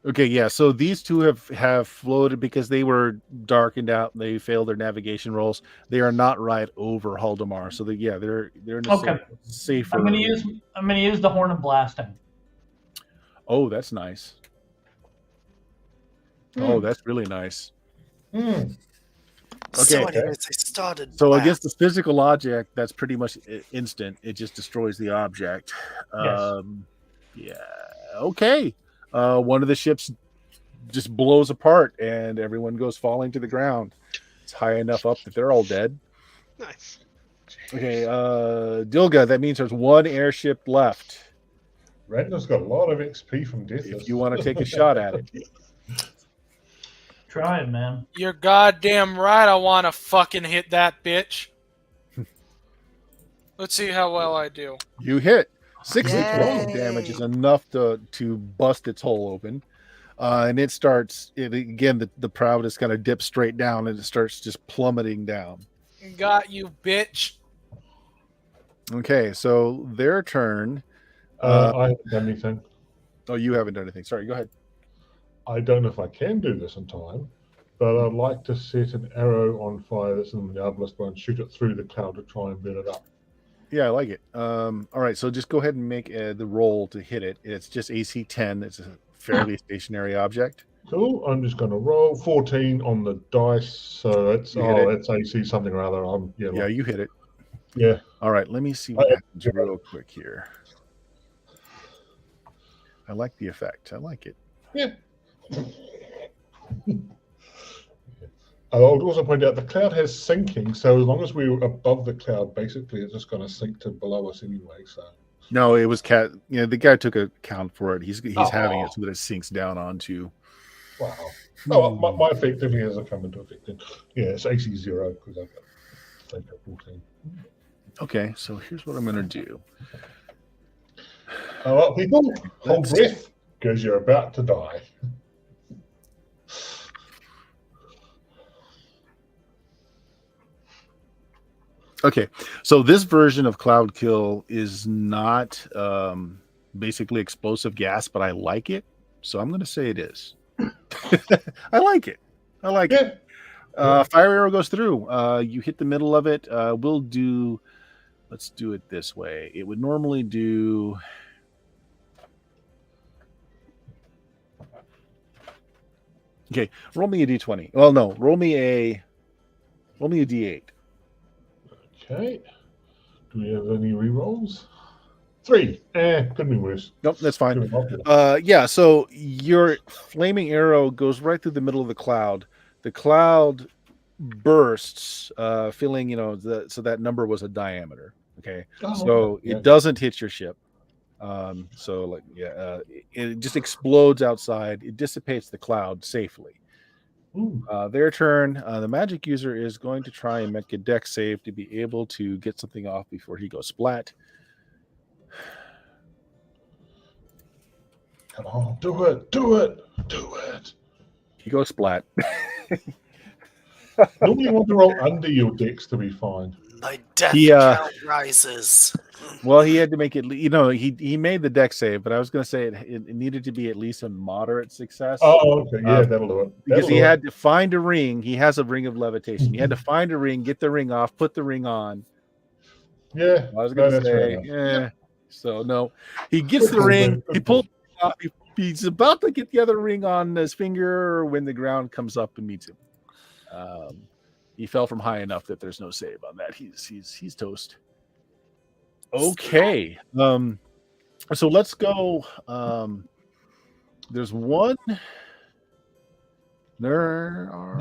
Okay, yeah. So these two have floated because they were darkened out. They failed their navigation rolls. They are not right over Haldemar. So they're in a Okay. safer. I'm gonna use the horn of blasting. Oh, that's nice. Oh, that's really nice. Hmm. So Okay. anyways, I started. So blast. against the physical object, that's pretty much instant. It just destroys the object. Yes. Yeah. Okay. One of the ships just blows apart, and everyone goes falling to the ground. It's high enough up that they're all dead. Nice. Okay. Dilga, that means there's one airship left. Randall's got a lot of XP from death. If you want to take a shot at it. Try it, man. You're goddamn right. I want to fucking hit that bitch. Let's see how well I do. You hit. 6 Yay. d12 damage is enough to bust its hole open. And it starts, again, the prow just kind of dips straight down and it starts just plummeting down. Got you, bitch. Okay, so their turn. I haven't done anything. Oh, you haven't done anything. Sorry, go ahead. I don't know if I can do this in time, but I'd like to set an arrow on fire that's in the Diablos and shoot it through the cloud to try and burn it up. Yeah, I like it. All right, so just go ahead and make the roll to hit it. It's just AC 10. It's a fairly stationary object. Cool. I'm just going to roll 14 on the dice, so it's it's AC something or other. Yeah, you hit it. Yeah. All right, let me see what happens real quick here. I like the effect. I like it. Yeah. I would also point out the cloud has sinking, so as long as we're above the cloud, basically it's just going to sink to below us anyway. So no, it was cat. You know, the guy took a count for it. He's having it so that it sinks down onto. Wow. Oh, my effectively hasn't come into effect. Yeah, it's AC 0 because I've got 14. Okay, so here's what I'm going to do. All right, people, hold breath because you're about to die. Okay, so this version of Cloud Kill is not basically explosive gas, but I like it, so I'm going to say it is. I like it. I like it. Fire arrow goes through. You hit the middle of it. Let's do it this way. It would normally do. Okay, roll me a d20. Well, no, roll me a d8. Okay. Do we have any rerolls? 3. Could be worse. Nope, that's fine. Yeah, so your flaming arrow goes right through the middle of the cloud. The cloud bursts, filling, so that number was a diameter. Okay. It doesn't hit your ship. It just explodes outside. It dissipates the cloud safely. Their turn. The magic user is going to try and make a dex save to be able to get something off before he goes splat. Come on, do it. Do it. He goes splat. Normally you want to roll under your dicks to be fine. My death He, count rises. Well, he had to make it. He made the deck save, but I was going to say it needed to be at least a moderate success. Oh, okay. Yeah, that'll do it. Because That'll he do had to find a ring. He has a ring of levitation. He had to find a ring, get the ring off, put the ring on. it. Yeah. I was going to that's fair say, enough. So no, he gets the ring. He pulled. He's about to get the other ring on his finger when the ground comes up and meets him. He fell from high enough that there's no save on that. He's toast. Okay. So let's go. There's one. There are.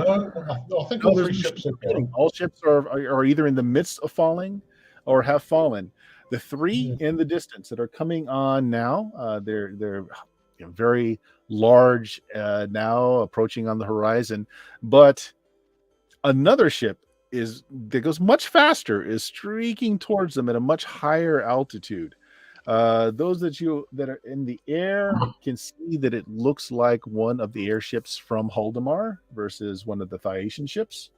No, I think all there's three ships are falling. gone. All ships are either in the midst of falling or have fallen. The three in the distance that are coming on now, they're very large now, approaching on the horizon. But another ship that goes much faster is streaking towards them at a much higher altitude. Those that are in the air can see that it looks like one of the airships from Haldimar versus one of the Thaetian ships.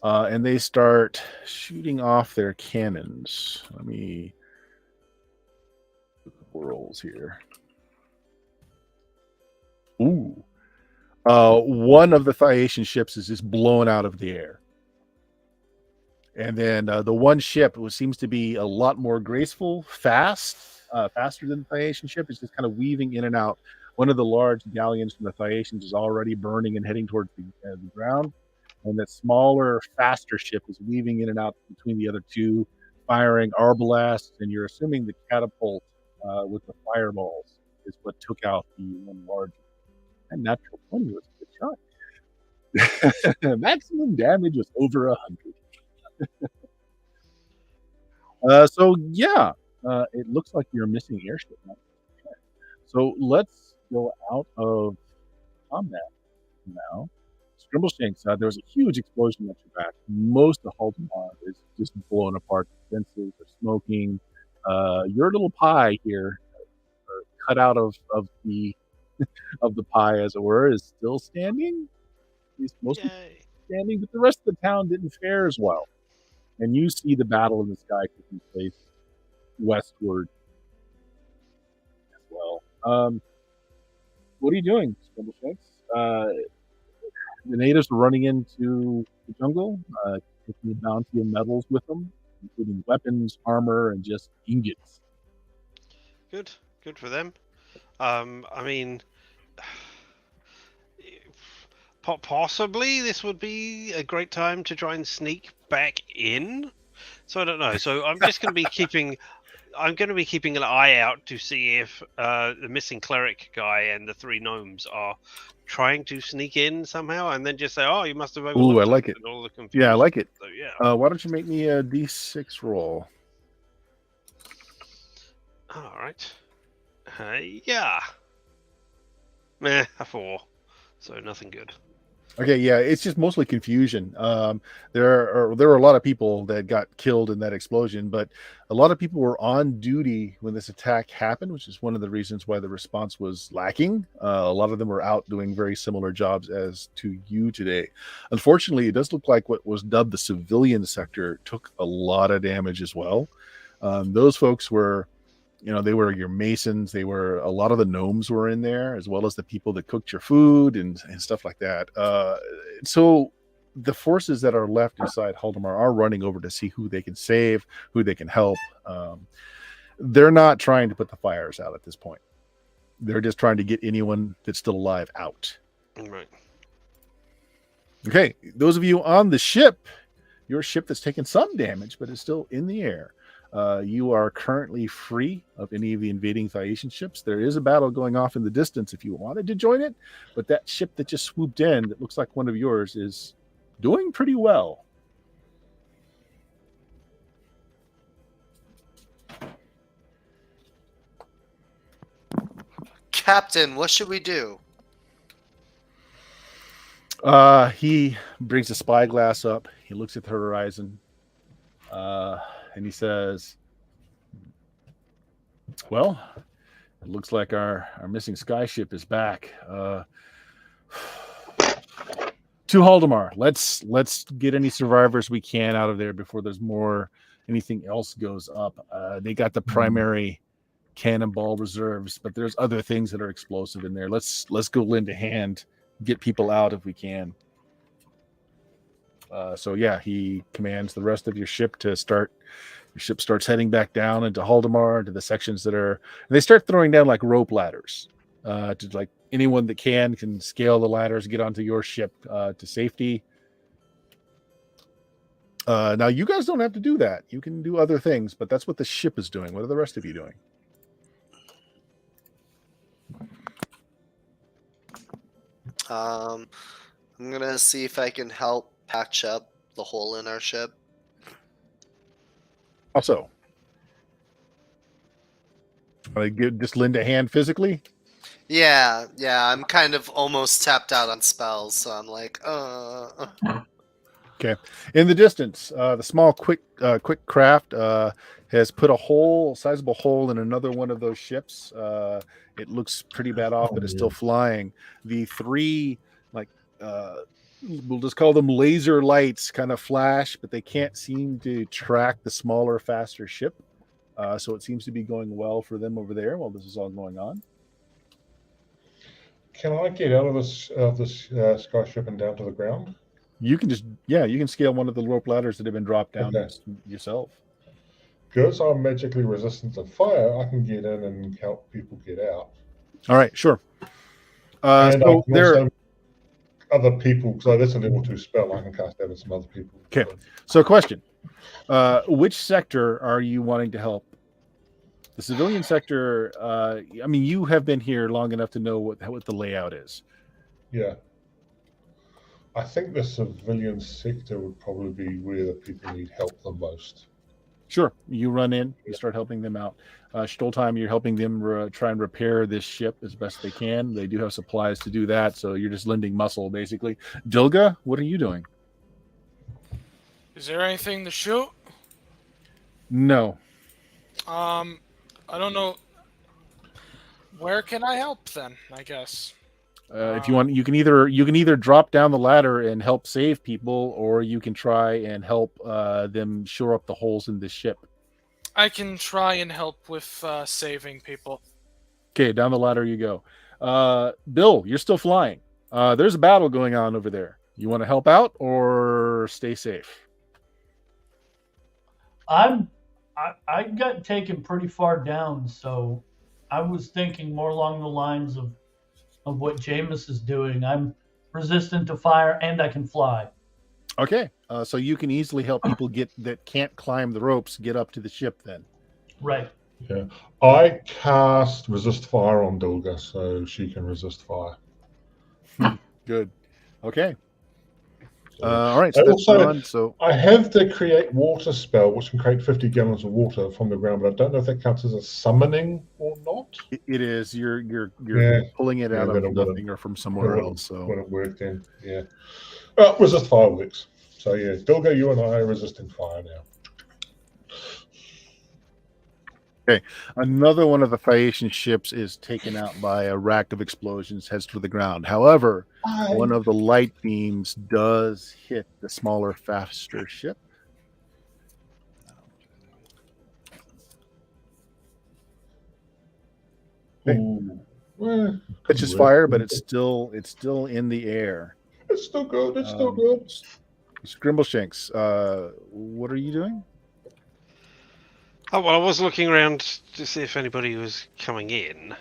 And they start shooting off their cannons. Let me do a couple rolls here. Ooh. One of the Thaetian ships is just blown out of the air. And then the one ship, which seems to be a lot more graceful, faster than the Thaetian ship, is just kind of weaving in and out. One of the large galleons from the Thaetians is already burning and heading towards the ground. And that smaller, faster ship is weaving in and out between the other two, firing arbalasts. And you're assuming the catapult with the fireballs is what took out the one large. And natural 20 was a good shot. Maximum damage was over 100. It looks like you're missing airship. So let's go out of combat now. Scrimbleshank side, there was a huge explosion at your back. Most of Haldimar is just blown apart. Fences are smoking. Your little pie here, cut out of the of the pie, as it were, is still standing. He's mostly standing, but the rest of the town didn't fare as well. And you see the battle in the sky taking place westward as well. What are you doing, Scrimbleshanks? The natives are running into the jungle, taking a bounty of metals with them, including weapons, armor, and just ingots. Good for them. I mean, possibly this would be a great time to try and sneak back in. So I don't know. So I'm just going to be keeping an eye out to see if the missing cleric guy and the three gnomes are trying to sneak in somehow, and then just say, "Oh, you must have overlooked." Ooh, I like it. All the confusion. Yeah, I like it. So, yeah. Why don't you make me a D6 roll? All right. Yeah. Meh, a 4. So nothing good. Okay, yeah, it's just mostly confusion. There were a lot of people that got killed in that explosion, but a lot of people were on duty when this attack happened, which is one of the reasons why the response was lacking. A lot of them were out doing very similar jobs as to you today. Unfortunately, it does look like what was dubbed the civilian sector took a lot of damage as well. Those folks were, they were your masons. A lot of the gnomes were in there, as well as the people that cooked your food and stuff like that. So the forces that are left inside Haldimar are running over to see who they can save, who they can help. They're not trying to put the fires out at this point. They're just trying to get anyone that's still alive out. Right. Okay, those of you on the ship, your ship that's taken some damage, but is still in the air. You are currently free of any of the invading Thaetian ships. There is a battle going off in the distance if you wanted to join it, but that ship that just swooped in, that looks like one of yours, is doing pretty well. Captain, what should we do? He brings a spyglass up. He looks at the horizon, and he says, "Well, It looks like our missing skyship is back. To Haldemar. Let's get any survivors we can out of there before there's more anything else goes up. They got the primary cannonball reserves, but there's other things that are explosive in there. Let's go lend a hand, get people out if we can. So yeah, he commands the rest of your ship to start. Your ship starts heading back down into Haldemar, into the sections that are. They start throwing down like rope ladders to like anyone that can scale the ladders, get onto your ship to safety. Now you guys don't have to do that. You can do other things, but that's what the ship is doing. What are the rest of you doing? I'm gonna see if I can help patch up the hole in our ship. Also, just lend a hand physically. Yeah, I'm kind of almost tapped out on spells, so I'm like, Okay. In the distance, the small quick craft has put a sizable hole in another one of those ships. It looks pretty bad off, but it's still flying. The three, we'll just call them laser lights, kind of flash, but they can't seem to track the smaller, faster ship. So it seems to be going well for them over there while this is all going on. Can I get out of this skyship and down to the ground? You can you can scale one of the rope ladders that have been dropped down yourself. Because I'm magically resistant to fire, I can get in and help people get out. All right, sure. And so there also other people, so that's a level 2 spell. I can cast that with some other people. Okay. So question. Which sector are you wanting to help? The civilian sector, I mean, you have been here long enough to know what the layout is. Yeah. I think the civilian sector would probably be where the people need help the most. Sure. You run in, you start helping them out. Stoltheim, you're helping them try and repair this ship as best they can. They do have supplies to do that, so you're just lending muscle, basically. Dilga, what are you doing? Is there anything to shoot? No. I don't know. Where can I help then? I guess. If you want, you can either drop down the ladder and help save people, or you can try and help them shore up the holes in this ship. I can try and help with saving people. Okay, down the ladder you go. Bill, you're still flying. There's a battle going on over there. You want to help out or stay safe? I got taken pretty far down, so I was thinking more along the lines of what Jameis is doing. I'm resistant to fire and I can fly. Okay, so you can easily help people that can't climb the ropes get up to the ship then. Right. Yeah. I cast resist fire on Dilga, so she can resist fire. Good. Okay. So, all right. So that's done. So I have the create water spell, which can create 50 gallons of water from the ground, but I don't know if that counts as a summoning or not. It is. You're pulling it out of nothing or from somewhere else. So when it worked in, yeah. Resist fire works. So yeah, Dilga, you and I are resisting fire now. Okay, another one of the Phaeacian ships is taken out by a rack of explosions, heads to the ground. However, one of the light beams does hit the smaller, faster ship. Ooh. Well, Catches fire, but it's still in the air. It's still good. It's still good. Scrimbleshanks, what are you doing? Oh, well, I was looking around to see if anybody was coming in.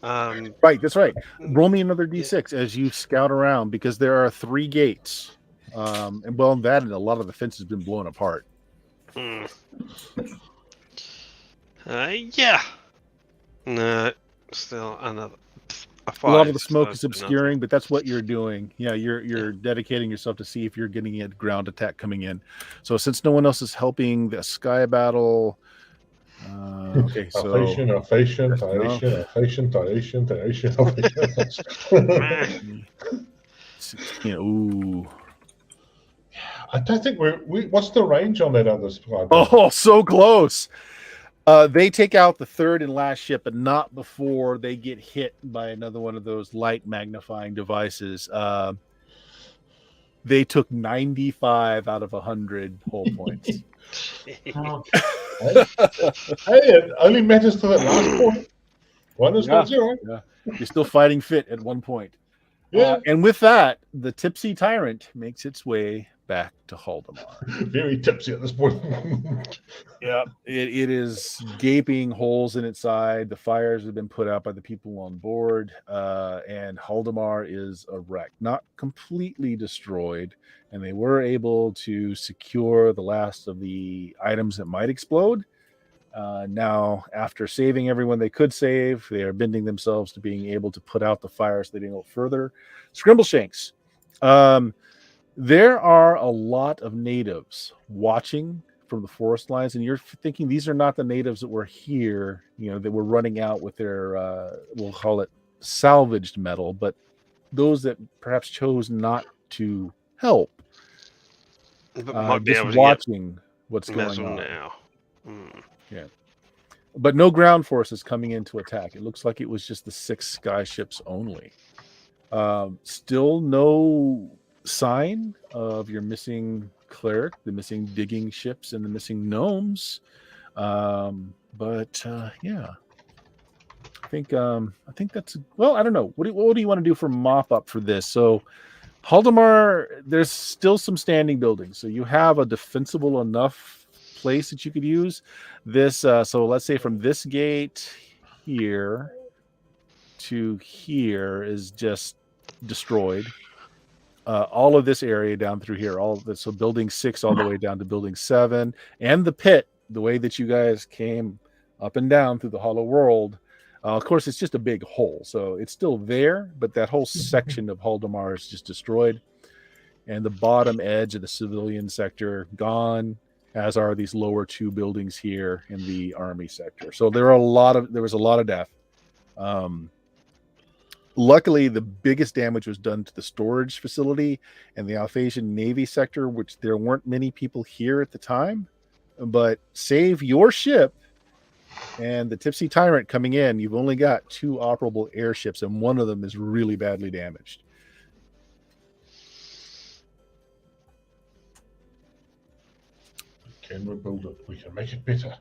Right, that's right. Roll me another d6 as you scout around, because there are 3 gates. And a lot of the fence has been blown apart. Yeah. No, still another. A lot of the smoke is obscuring, but that's what you're doing. Yeah, you're dedicating yourself to see if you're getting a ground attack coming in. So since no one else is helping the sky battle, okay, so ooh. I don't think we. What's the range on that other sky? Oh, so close. They take out the third and last ship, but not before they get hit by another one of those light magnifying devices. They took 95 out of 100 hull points. Oh, Hey, it only matters to that last point. One is not zero. Yeah. You're still fighting fit at one point. Yeah. And with that, the tipsy tyrant makes its way back to Haldemar. Very tipsy at this point. Yeah, it is gaping holes in its side. The fires have been put out by the people on board, and Haldemar is a wreck, not completely destroyed. And they were able to secure the last of the items that might explode. Now, after saving everyone they could save, they are bending themselves to being able to put out the fire so they didn't go further. Scrimbleshanks. There are a lot of natives watching from the forest lines, and you're thinking these are not the natives that were here, that were running out with their, we'll call it salvaged metal, but those that perhaps chose not to help, But might be just able to watching what's get going metal on. now. But no ground forces coming in to attack. It looks like it was just the 6 sky ships only. Still no sign of your missing cleric, the missing digging ships, and the missing gnomes. But yeah, I think that's well. I don't know. What do you want to do for mop up for this? So Haldemar, there's still some standing buildings, so you have a defensible enough place that you could use this. So let's say from this gate here to here is just destroyed. All of this area down through here, all of this, so building 6 all the way down to building 7, and the pit, the way that you guys came up and down through the hollow world. Of course, it's just a big hole, so it's still there, but that whole section of Haldemar is just destroyed. And the bottom edge of the civilian sector gone, as are these lower 2 buildings here in the army sector. So there was a lot of death. Luckily, the biggest damage was done to the storage facility and the Alphasian Navy sector, which there weren't many people here at the time. But save your ship and the Tipsy Tyrant coming in, you've only got 2 operable airships, and one of them is really badly damaged. We can rebuild it. We can make it better.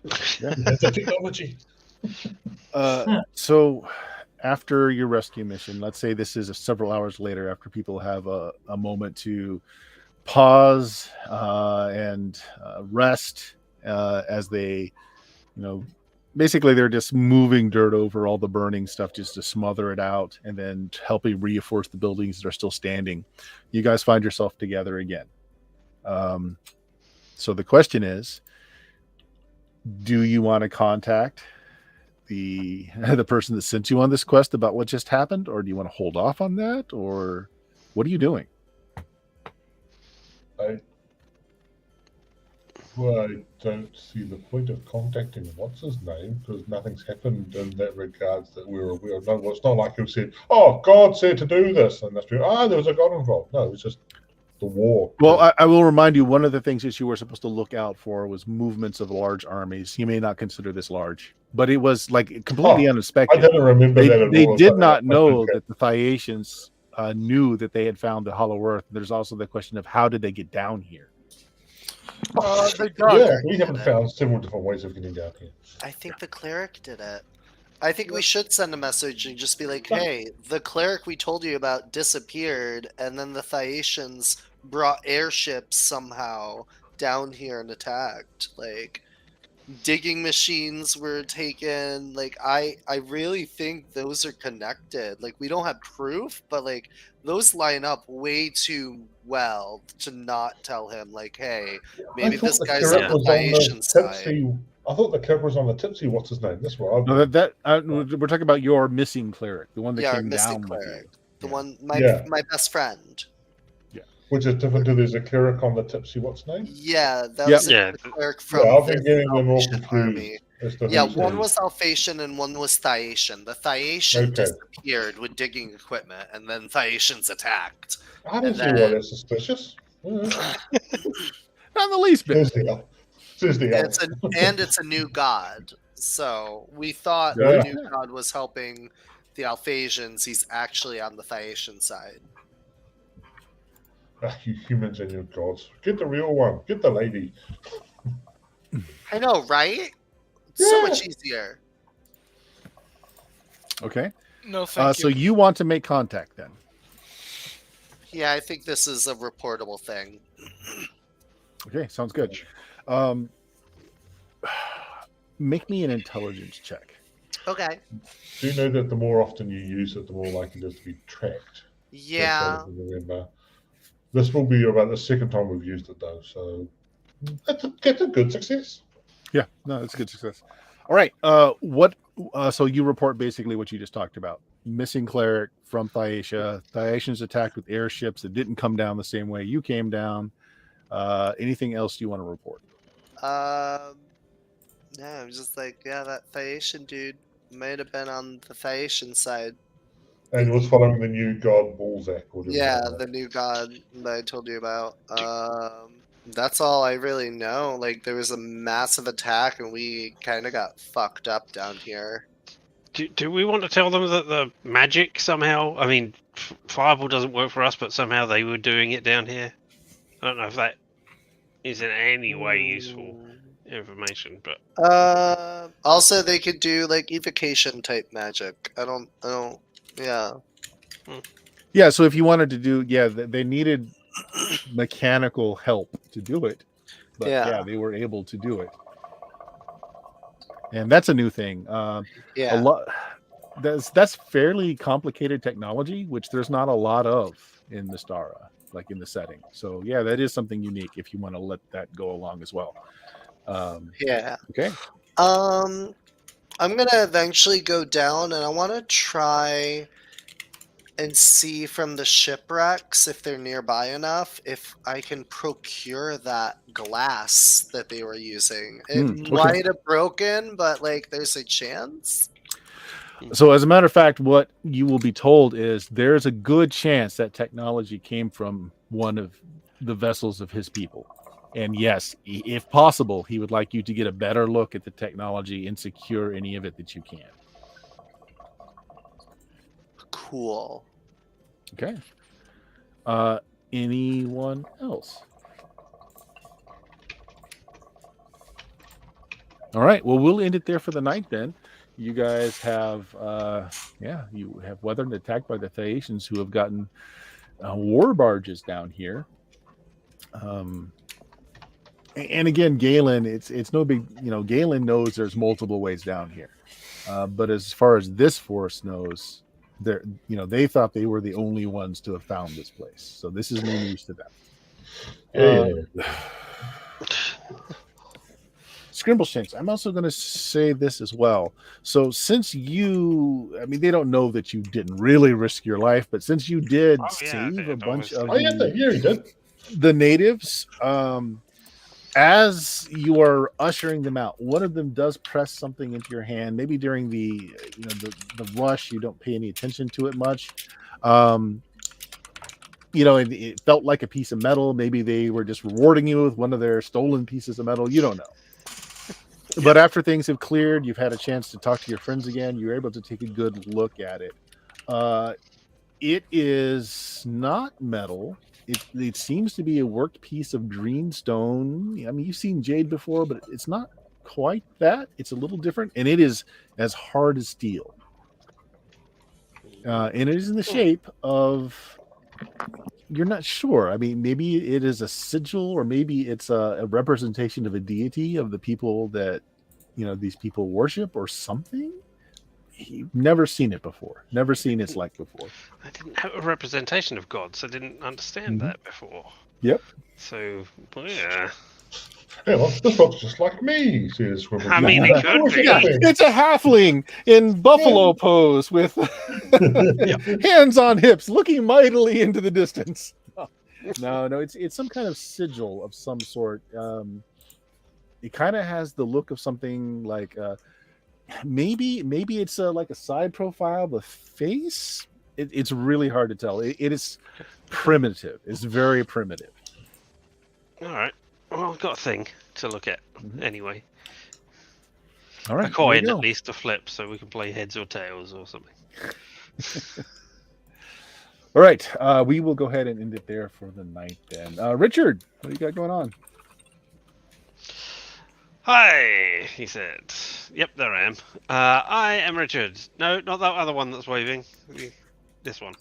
Yeah. That's the technology. So after your rescue mission, let's say this is several hours later, after people have a moment to pause and rest as they, basically they're just moving dirt over all the burning stuff just to smother it out and then helping reinforce the buildings that are still standing. You guys find yourself together again. So the question is, do you want to contact the person that sent you on this quest about what just happened, or do you want to hold off on that, or what are you doing? I don't see the point of contacting what's his name, because nothing's happened in that regards that we're aware of. No, it's not like you said, "Oh, God said to do this," and that's true. There was a God involved. No, it's just the war. Well, I will remind you, one of the things that you were supposed to look out for was movements of large armies. You may not consider this large, but it was like completely unexpected. I didn't remember that at all. They did not know that the Phaeacians knew that they had found the Hollow Earth. There's also the question of how did they get down here? We haven't found several different ways of getting down here. I think the cleric did it. I think we should send a message and just be like, hey, the cleric we told you about disappeared, and then the Phaeacians brought airships somehow down here and attacked. Like, digging machines were taken. Like, I really think those are connected. Like, we don't have proof, but like those line up way too well to not tell him, like, hey, maybe this guy's on the Phaeacian side. I thought the cleric was on the tipsy. What's his name? That's what we're talking about. Your missing cleric, the one that came down with you. The one, my best friend. Which is different to there's a cleric on the tipsy. What's his name? Yeah, that was the cleric from the Alphasian army. Yeah, one was Alphasian and one was Phaeacian. The Phaeacian disappeared with digging equipment, and then Phaeacians attacked. I didn't see why that's suspicious. Not the least bit. Says the elf. It's a new god. So we thought Yeah. the new god was helping the Alphasians. He's actually on the Phaeacian side. You humans and your gods. Get the real one. Get the lady. I know, right? So Yeah. much easier. Okay. No, thank So you. you want to make contact then? Yeah, I think this is a reportable thing. Okay, sounds good. Make me an intelligence check. Okay. Do you know that the more often you use it, the more likely it is to be tracked? Yeah. That's what I remember. This will be about the second time we've used it, though, so that's a good success. Yeah, no, that's a good success. All right. So you report basically what you just talked about. Missing cleric from Thyacia. Thyacians attacked with airships that didn't come down the same way you came down. Anything else you want to report? Yeah, I'm just like, yeah, that Phaeacian dude might have been on the Phaeacian side. And it was following the new god Balzac. Or whatever. Yeah, the new god that I told you about. That's all I really know. Like, there was a massive attack, and we kind of got fucked up down here. Do we want to tell them that the magic somehow? I mean, fireball doesn't work for us, but somehow they were doing it down here. I don't know if that is in any way useful information, but Also, they could do like evocation type magic. I don't. Yeah. Yeah, so if you wanted to do, they needed mechanical help to do it, but Yeah. they were able to do it, and that's a new thing. Yeah. A lot that's fairly complicated technology, which there's not a lot of in Mystara, like in the setting. So yeah, that is something unique if you want to let that go along as well. Yeah. Okay. I'm gonna eventually go down, and I want to try and see from the shipwrecks, if they're nearby enough, if I can procure that glass that they were using. It okay. might have broken, but like there's a chance. So as a matter of fact, what you will be told is there's a good chance that technology came from one of the vessels of his people. And yes, if possible, he would like you to get a better look at the technology and secure any of it that you can. Cool. Okay. Anyone else? All right. Well, we'll end it there for the night then. You guys have, you have weathered and attacked by the Phaeacians, who have gotten war barges down here. And again, Galen, it's no big, Galen knows there's multiple ways down here. But as far as this force knows, they thought they were the only ones to have found this place. So this is no news to them. Scrimbleshanks, I'm also going to say this as well. So since they don't know that you didn't really risk your life, but since you did save a bunch of the natives, as you are ushering them out, one of them does press something into your hand. Maybe during the rush, you don't pay any attention to it much. It felt like a piece of metal. Maybe they were just rewarding you with one of their stolen pieces of metal. You don't know. But after things have cleared, you've had a chance to talk to your friends again. You're able to take a good look at it. It is not metal. It seems to be a worked piece of green stone. I mean, you've seen jade before, but it's not quite that. It's a little different, and it is as hard as steel. And it is in the shape of, you're not sure. I mean, maybe it is a sigil, or maybe it's a representation of a deity of the people that, these people worship, or something. You've never seen it before. Never seen its like before. I didn't have a representation of gods. I didn't understand that before. Yep. So, yeah. Yeah, well, this looks just like me. See this swivel. I mean, it could be. Yeah, it's a halfling in buffalo pose with hands on hips, looking mightily into the distance. No, it's some kind of sigil of some sort. It kind of has the look of something like maybe it's like a side profile, the face. It's really hard to tell. It is primitive. It's very primitive. All right. Well, I've got a thing to look at Mhm. anyway. All right, A there coin you go. at least to flip, so we can play heads or tails or something. All right, we will go ahead and end it there for the night then. Richard, what do you got going on? Hi, he said. Yep, there I am. I am Richard. No, not that other one that's waving. This one.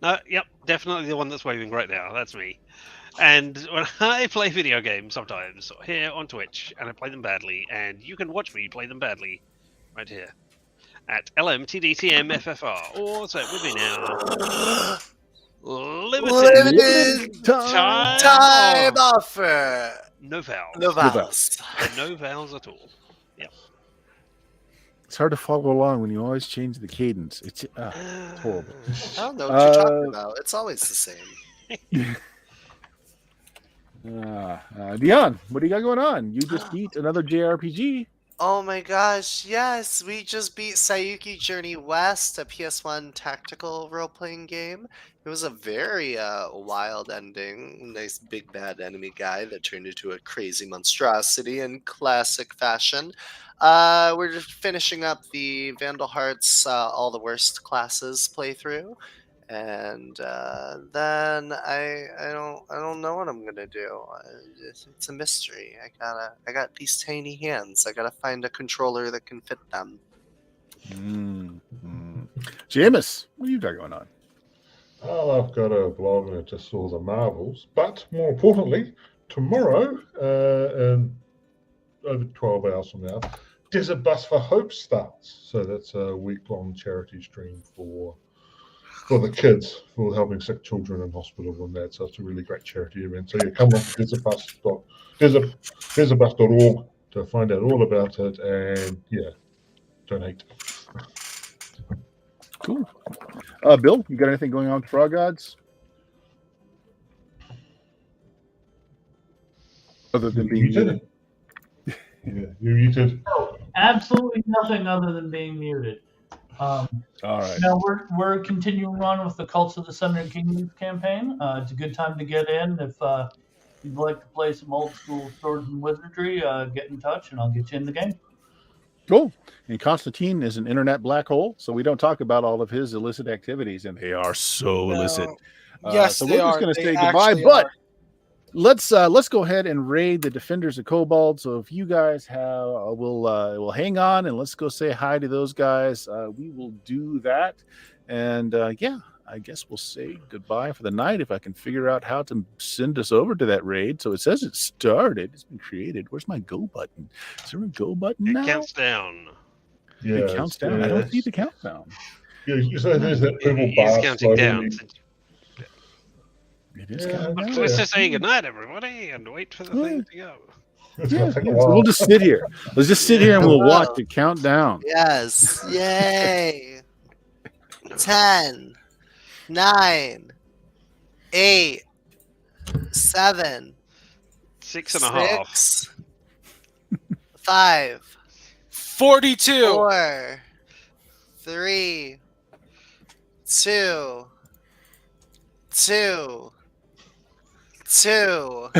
No, yep, definitely the one that's waving right now. That's me. And when I play video games sometimes here on Twitch, and I play them badly, and you can watch me play them badly right here at LMTDTMFFR, or say it with me now. Limited time offer. No vowels. No vowels. No vowels at all. It's hard to follow along when you always change the cadence. It's horrible. I don't know what you're talking about. It's always the same. Dion, what do you got going on? You just beat another JRPG. Oh my gosh, yes, we just beat Sayuki Journey West, a PS1 tactical role-playing game. It was a very wild ending. Nice big bad enemy guy that turned into a crazy monstrosity in classic fashion. We're just finishing up the Vandal Hearts All the Worst classes playthrough. And then I don't know what I'm gonna do. It's a mystery. I got these tiny hands. I gotta find a controller that can fit them. Jameis, what do you got going on? Well, I've got a blog and it just saw the Marvels, but more importantly, tomorrow, and over 12 hours from now, Desert Bus for Hope starts. So that's a week-long charity stream for the kids, for helping sick children in hospital and that. So it's a really great charity event. So you come on to desertbus.org to find out all about it and donate. Cool. Bill, you got anything going on with Frog Gods? Other than being muted? Yeah, you're muted. No, absolutely nothing other than being muted. All right. Now we're continuing on with the Cults of the Southern Kingdoms campaign. It's a good time to get in. If you'd like to play some old school swords and wizardry, get in touch and I'll get you in the game. Cool. And Constantine is an internet black hole, so we don't talk about all of his illicit activities, and they are so illicit. Yes, so they we're just are. going to They say goodbye, actually but are. let's go ahead and raid the Defenders of Cobalt. So if you guys have, we'll hang on and let's go say hi to those guys. We will do that, and I guess we'll say goodbye for the night if I can figure out how to send us over to that raid. So it says it started. It's been created. Where's my go button? Is there a go button now? It counts down. Yeah, It counts down. I don't see the countdown. Yeah, so there's that purple He's bar counting down. slowly. It is Yeah, counting down. Let's just say goodnight, everybody, and wait for the thing to go. It's Yeah, gonna take a so while. we'll just sit here. Let's just sit here and we'll watch it count down. Yes, yay! 10, 9, 8, 7, 6.5. 6, 5, 42. 4, 3, 2, 2, 2,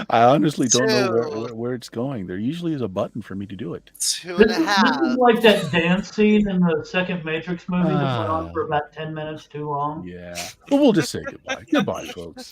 I honestly don't know Two. where it's going. There usually is a button for me to do it. 2 This and a is half. like that dance scene in the second Matrix movie that went Ah. on for about 10 minutes too long. Yeah. But we'll just say goodbye. Goodbye, folks.